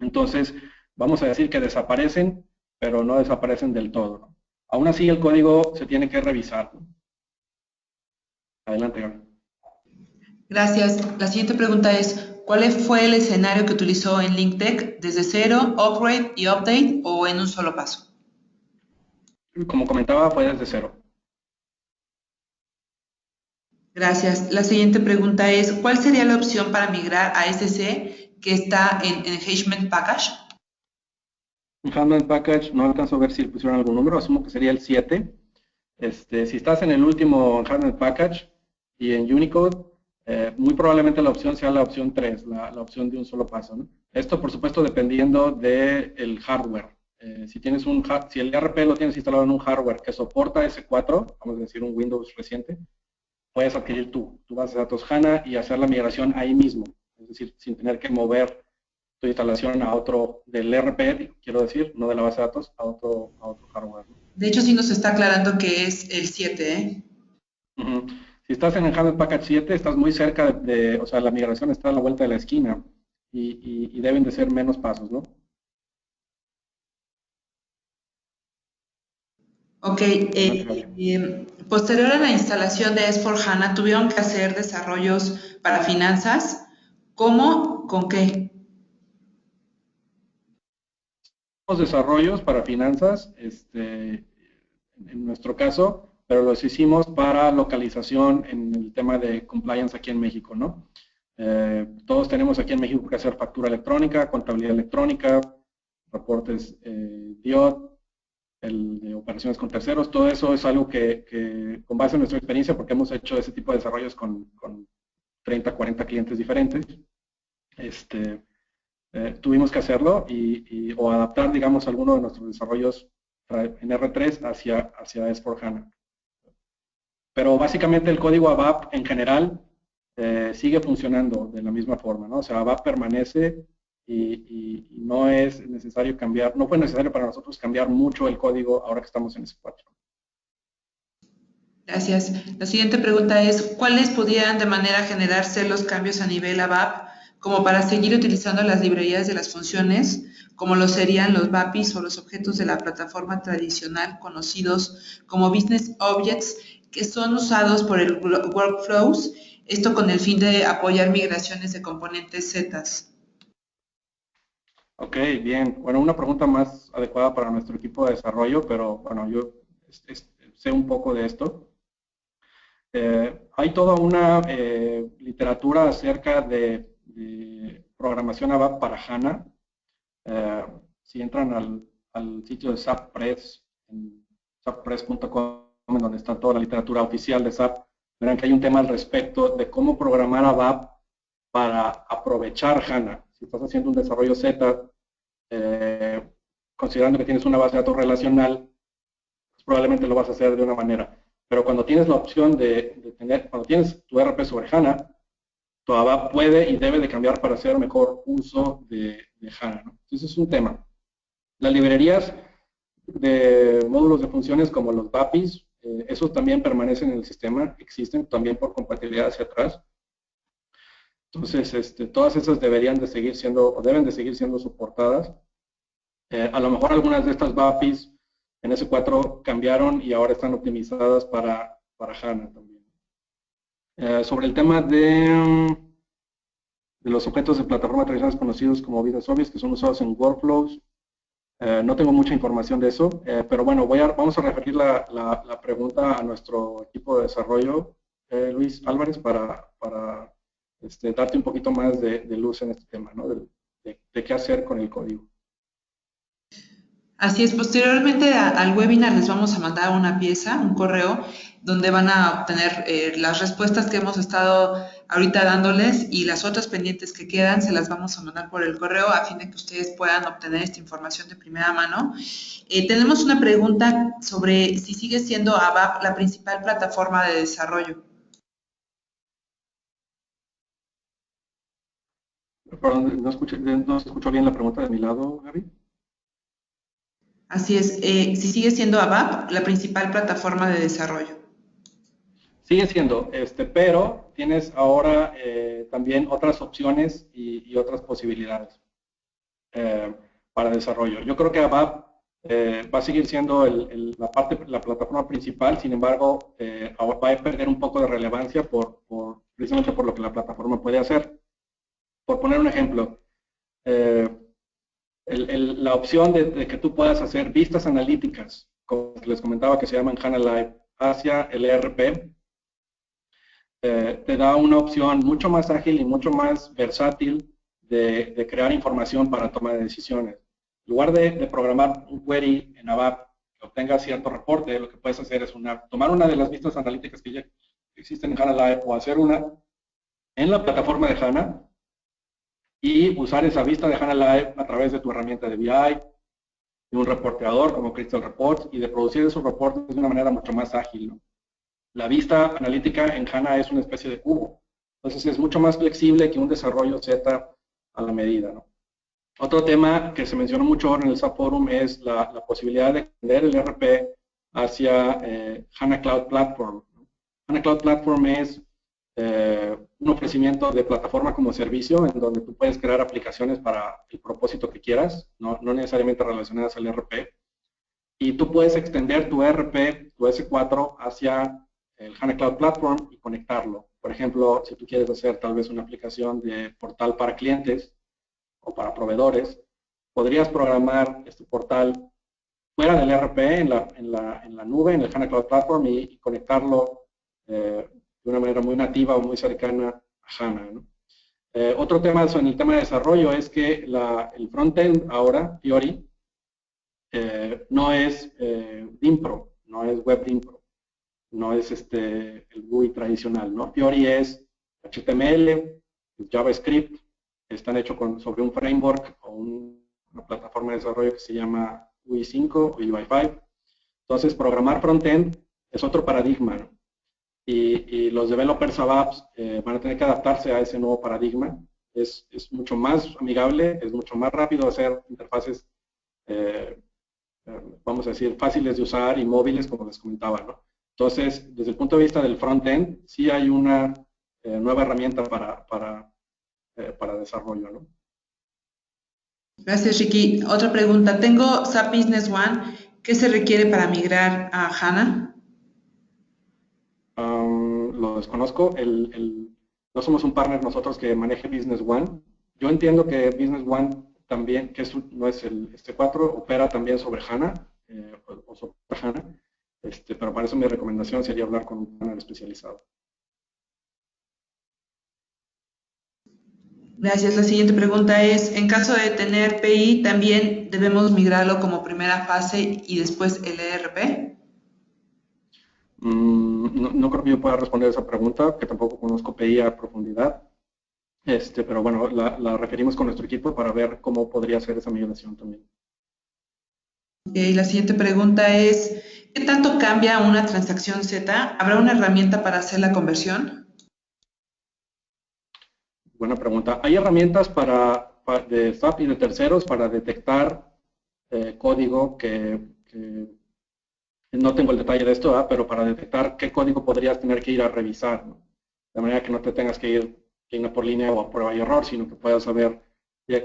Entonces, vamos a decir que desaparecen, pero no desaparecen del todo, ¿no? Aún así, el código se tiene que revisar, ¿no? Adelante, Gabriel. Gracias. La siguiente pregunta es, ¿cuál fue el escenario que utilizó en LinkTech? ¿Desde cero, upgrade y update o en un solo paso? Como comentaba, fue desde cero. Gracias. La siguiente pregunta es, ¿cuál sería la opción para migrar a SC que está en Engagement Package? Engagement Package, no alcanzo a ver si pusieron algún número, asumo que sería el 7. Si estás en el último Engagement Package y en Unicode, muy probablemente la opción sea la opción 3, la opción de un solo paso, ¿no? Esto, por supuesto, dependiendo del hardware. Si el ERP lo tienes instalado en un hardware que soporta S4, vamos a decir un Windows reciente, puedes adquirir tu base de datos HANA y hacer la migración ahí mismo, es decir, sin tener que mover tu instalación a otro del ERP, quiero decir, no de la base de datos, a otro hardware, ¿no? De hecho, sí nos está aclarando que es el 7, ¿eh? Uh-huh. Si estás en el Engagement Package 7, estás muy cerca o sea, la migración está a la vuelta de la esquina y deben de ser menos pasos, ¿no? Ok, posterior a la instalación de S4HANA, ¿tuvieron que hacer desarrollos para finanzas? ¿Cómo? ¿Con qué? Los desarrollos para finanzas, en nuestro caso, pero los hicimos para localización en el tema de compliance aquí en México, ¿no? Todos tenemos aquí en México que hacer factura electrónica, contabilidad electrónica, reportes DIOT, el de operaciones con terceros. Todo eso es algo que con base en nuestra experiencia, porque hemos hecho ese tipo de desarrollos con 30, 40 clientes diferentes, tuvimos que hacerlo o adaptar, digamos, alguno de nuestros desarrollos en R3 hacia S4HANA. Pero básicamente el código ABAP en general sigue funcionando de la misma forma, ¿no? O sea, ABAP permanece y no es necesario cambiar, no fue necesario para nosotros cambiar mucho el código ahora que estamos en S4. Gracias. La siguiente pregunta es, ¿cuáles pudieran de manera general ser los cambios a nivel ABAP como para seguir utilizando las librerías de las funciones, como lo serían los BAPIs o los objetos de la plataforma tradicional conocidos como Business Objects, que son usados por el Workflows, esto con el fin de apoyar migraciones de componentes Z? Ok, bien. Bueno, una pregunta más adecuada para nuestro equipo de desarrollo, pero bueno, yo sé un poco de esto. Hay toda una literatura acerca de programación ABAP para HANA. Si entran al sitio de SAP Press, en sappress.com, en donde está toda la literatura oficial de SAP, verán que hay un tema al respecto de cómo programar ABAP para aprovechar HANA. Si estás haciendo un desarrollo Z, considerando que tienes una base de datos relacional, pues probablemente lo vas a hacer de una manera. Pero cuando tienes la opción cuando tienes tu ERP sobre HANA, tu ABAP puede y debe de cambiar para hacer mejor uso de HANA, ¿no? Entonces es un tema. Las librerías de módulos de funciones como los BAPIs, esos también permanecen en el sistema, existen también por compatibilidad hacia atrás. Entonces, todas esas deberían de seguir siendo, o deben de seguir siendo soportadas. A lo mejor algunas de estas BAPIs en S4 cambiaron y ahora están optimizadas para HANA también. Sobre el tema de los objetos de plataforma tradicionales conocidos como business objects que son usados en workflows, no tengo mucha información de eso, pero bueno, vamos a referir la pregunta a nuestro equipo de desarrollo, Luis Álvarez, para darte un poquito más de luz en este tema, ¿no? de qué hacer con el código. Así es, posteriormente al webinar les vamos a mandar una pieza, un correo, donde van a obtener las respuestas que hemos estado ahorita dándoles y las otras pendientes que quedan se las vamos a mandar por el correo a fin de que ustedes puedan obtener esta información de primera mano. Tenemos una pregunta sobre si sigue siendo ABAP la principal plataforma de desarrollo. Perdón, no se escuchó bien la pregunta de mi lado, Gaby. Así es, si sigue siendo ABAP la principal plataforma de desarrollo. Sigue siendo, pero tienes ahora también otras opciones y otras posibilidades para desarrollo. Yo creo que ABAP va a seguir siendo la plataforma principal, sin embargo, va a perder un poco de relevancia precisamente por lo que la plataforma puede hacer. Por poner un ejemplo, la opción de que tú puedas hacer vistas analíticas, como les comentaba que se llaman HANA Live, hacia el ERP, te da una opción mucho más ágil y mucho más versátil de crear información para toma de decisiones. En lugar de programar un query en ABAP que obtenga cierto reporte, lo que puedes hacer es tomar una de las vistas analíticas que ya existen en HANA Live o hacer una en la plataforma de HANA y usar esa vista de HANA Live a través de tu herramienta de BI, de un reporteador como Crystal Reports y de producir esos reportes de una manera mucho más ágil, ¿no? La vista analítica en HANA es una especie de cubo, entonces es mucho más flexible que un desarrollo Z a la medida, ¿no? Otro tema que se mencionó mucho ahora en el SAP Forum es la posibilidad de extender el ERP hacia HANA Cloud Platform, ¿no? HANA Cloud Platform es un ofrecimiento de plataforma como servicio en donde tú puedes crear aplicaciones para el propósito que quieras, no necesariamente relacionadas al ERP, y tú puedes extender tu ERP, tu S4, hacia el HANA Cloud Platform y conectarlo. Por ejemplo, si tú quieres hacer tal vez una aplicación de portal para clientes o para proveedores, podrías programar este portal fuera del ERP en la nube, en el HANA Cloud Platform y conectarlo de una manera muy nativa o muy cercana a HANA, ¿no? Otro tema en el tema de desarrollo es que el frontend ahora, Fiori, no es Dimpro, no es Web Dimpro, no es el GUI tradicional, ¿no? Fiori es HTML, JavaScript, están hechos sobre un framework o una plataforma de desarrollo que se llama UI5 o UI5. Entonces, programar frontend es otro paradigma, ¿no? Y los developers ABAP van a tener que adaptarse a ese nuevo paradigma. Es mucho más amigable, es mucho más rápido hacer interfaces, vamos a decir, fáciles de usar y móviles, como les comentaba, ¿no? Entonces, desde el punto de vista del front-end, sí hay una nueva herramienta para desarrollo, ¿no? Gracias, Ricky. Otra pregunta. Tengo SAP Business One. ¿Qué se requiere para migrar a HANA? Lo desconozco. No somos un partner nosotros que maneje Business One. Yo entiendo que Business One también, que no es el S4, opera también sobre HANA o sobre HANA, pero para eso mi recomendación sería hablar con un partner especializado. Gracias. La siguiente pregunta es, en caso de tener PI, ¿también debemos migrarlo como primera fase y después el ERP? No creo que yo pueda responder esa pregunta, que tampoco conozco PI a profundidad, pero bueno, la referimos con nuestro equipo para ver cómo podría ser esa migración también. Okay, la siguiente pregunta es, ¿qué tanto cambia una transacción Z? ¿Habrá una herramienta para hacer la conversión? Buena pregunta. Hay herramientas de SAP y de terceros para detectar código que no tengo el detalle de esto, pero para detectar qué código podrías tener que ir a revisar, ¿no? De manera que no te tengas que ir línea por línea o a prueba y error, sino que puedas saber,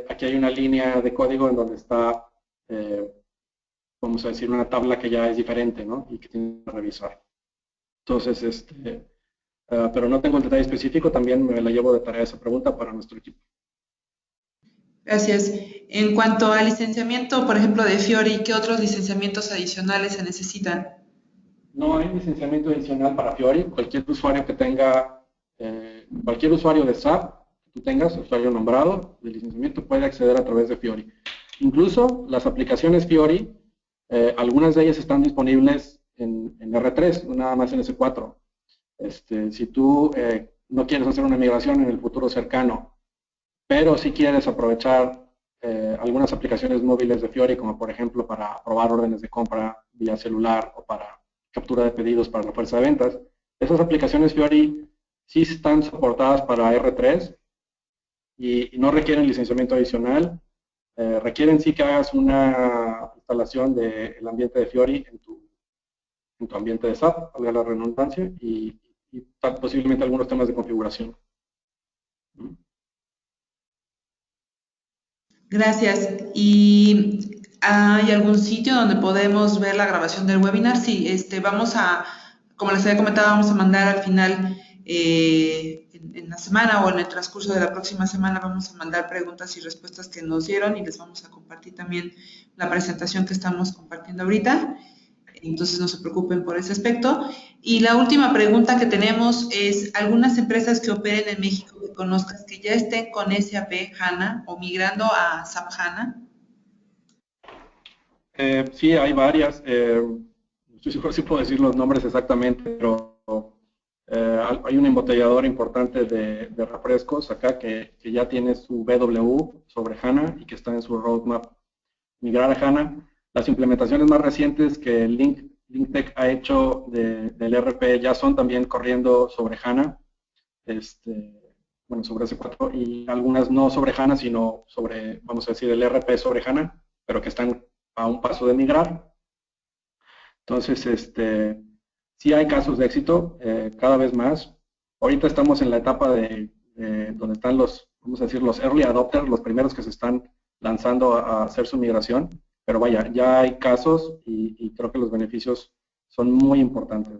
aquí hay una línea de código en donde está vamos a decir, una tabla que ya es diferente, ¿no? Y que tiene que revisar. Entonces, pero no tengo el detalle específico, también me la llevo de tarea esa pregunta para nuestro equipo. Gracias. En cuanto al licenciamiento, por ejemplo, de Fiori, ¿qué otros licenciamientos adicionales se necesitan? No hay licenciamiento adicional para Fiori. Cualquier usuario que tenga, cualquier usuario de SAP que tú tengas, usuario nombrado de licenciamiento, puede acceder a través de Fiori. Incluso las aplicaciones Fiori, algunas de ellas están disponibles en R3, no nada más en S4. Si tú no quieres hacer una migración en el futuro cercano, pero si quieres aprovechar algunas aplicaciones móviles de Fiori, como por ejemplo para probar órdenes de compra vía celular o para captura de pedidos para la fuerza de ventas, esas aplicaciones Fiori sí están soportadas para R3 y no requieren licenciamiento adicional. Requieren sí que hagas una instalación del ambiente de Fiori en tu ambiente de SAP, valga la redundancia, y posiblemente algunos temas de configuración. Gracias. ¿Y hay algún sitio donde podemos ver la grabación del webinar? Sí, vamos a, como les había comentado, vamos a mandar al final, en la semana o en el transcurso de la próxima semana, vamos a mandar preguntas y respuestas que nos dieron y les vamos a compartir también la presentación que estamos compartiendo ahorita. Entonces no se preocupen por ese aspecto. Y la última pregunta que tenemos es, ¿algunas empresas que operen en México que conozcas que ya estén con SAP HANA o migrando a SAP HANA? Sí, hay varias. No estoy seguro si puedo decir los nombres exactamente, pero hay un embotellador importante de refrescos acá que ya tiene su BW sobre HANA y que está en su roadmap migrar a HANA. Las implementaciones más recientes que LinkTech ha hecho del ERP ya son también corriendo sobre HANA, bueno, sobre S4, y algunas no sobre HANA, sino sobre, vamos a decir, el ERP sobre HANA, pero que están a un paso de migrar. Entonces, sí hay casos de éxito, cada vez más. Ahorita estamos en la etapa de donde están los, vamos a decir, los early adopters, los primeros que se están lanzando a hacer su migración, pero vaya, ya hay casos y creo que los beneficios son muy importantes.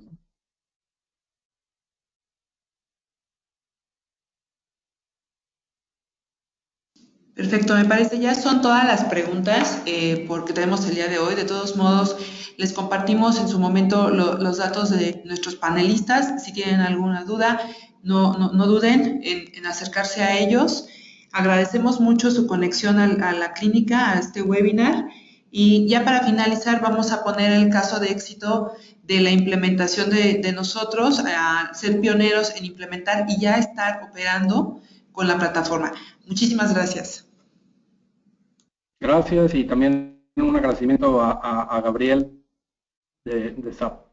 Perfecto, me parece ya son todas las preguntas porque tenemos el día de hoy. De todos modos, les compartimos en su momento los datos de nuestros panelistas. Si tienen alguna duda, no duden en acercarse a ellos. Agradecemos mucho su conexión a la clínica, a este webinar. Y ya para finalizar, vamos a poner el caso de éxito de la implementación de nosotros, a ser pioneros en implementar y ya estar operando con la plataforma. Muchísimas gracias. Gracias y también un agradecimiento a Gabriel de SAP.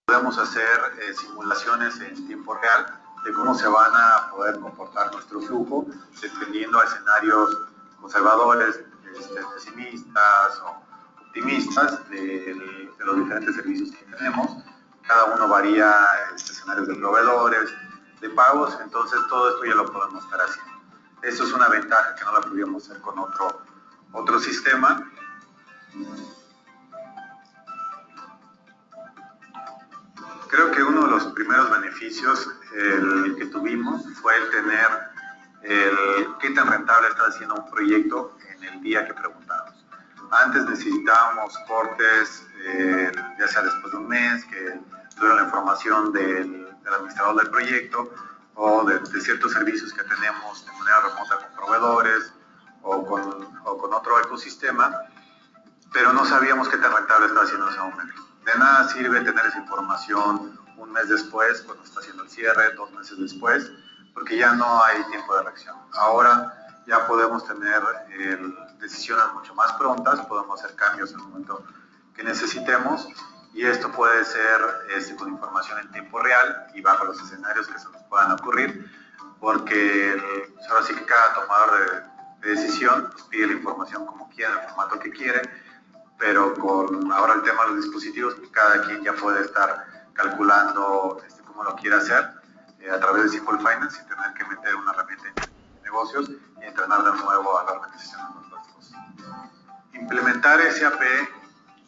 podemos hacer simulaciones en tiempo real de cómo se van a poder comportar nuestro flujo, dependiendo a escenarios conservadores, pesimistas o optimistas de los diferentes servicios que tenemos. Cada uno varía escenarios de proveedores, de pagos, entonces todo esto ya lo podemos estar haciendo. Eso es una ventaja que no la podíamos hacer con otro sistema. Creo que uno de los primeros beneficios que tuvimos fue el tener qué tan rentable está haciendo un proyecto en el día que preguntamos. Antes necesitábamos cortes, ya sea después de un mes, que tuvieran la información del administrador del proyecto o de ciertos servicios que tenemos de manera remota con proveedores o con otro ecosistema, pero no sabíamos qué tan rentable estaba haciendo en ese momento. De nada sirve tener esa información un mes después, cuando está haciendo el cierre, 2 meses después, porque ya no hay tiempo de reacción. Ahora ya podemos tener decisiones mucho más prontas, podemos hacer cambios en el momento que necesitemos, y esto puede ser con información en tiempo real y bajo los escenarios que se nos puedan ocurrir, porque ahora sí que cada tomador de decisión pues, pide la información como quiere, en el formato que quiere, pero con ahora el tema de los dispositivos, pues cada quien ya puede estar calculando cómo lo quiere hacer a través de Simple Finance sin tener que meter una herramienta en negocios y entrenar de nuevo a la organización de los gastos. Implementar SAP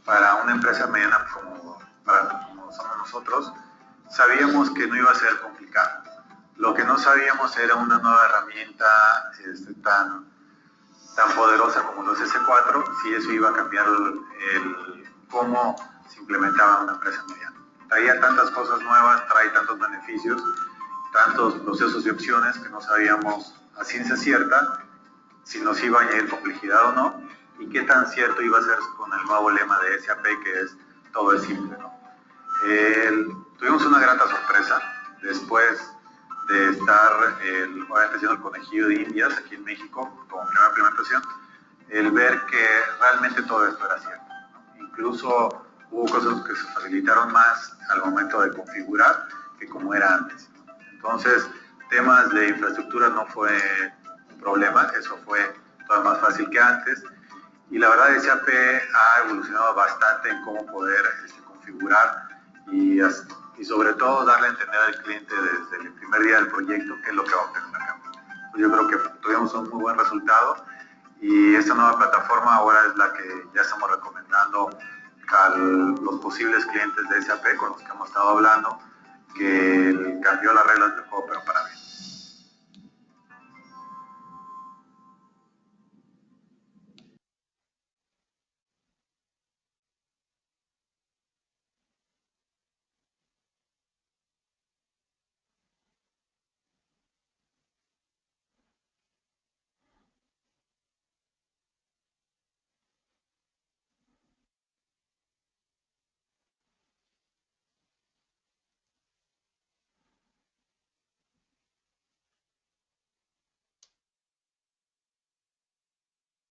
para una empresa mediana como somos nosotros, sabíamos que no iba a ser complicado. Lo que no sabíamos era una nueva herramienta tan poderosa como los S4, si eso iba a cambiar cómo se implementaba una empresa mediana. Traía tantas cosas nuevas, trae tantos beneficios, tantos procesos y opciones que no sabíamos a ciencia cierta si nos iba a añadir complejidad o no, y qué tan cierto iba a ser con el nuevo lema de SAP, que es todo es simple, ¿no? Tuvimos una grata sorpresa después de estar obviamente haciendo el conejillo de Indias aquí en México como primera implementación, el ver que realmente todo esto era cierto, ¿no? Incluso hubo cosas que se facilitaron más al momento de configurar que como era antes, ¿no? Entonces, temas de infraestructura no fue un problema, eso fue todavía más fácil que antes, y la verdad SAP ha evolucionado bastante en cómo poder configurar y sobre todo darle a entender al cliente desde el primer día del proyecto qué es lo que va a obtener a cambio. Yo creo que tuvimos un muy buen resultado y esta nueva plataforma ahora es la que ya estamos recomendando a los posibles clientes de SAP con los que hemos estado hablando, que cambió las reglas del juego pero para bien.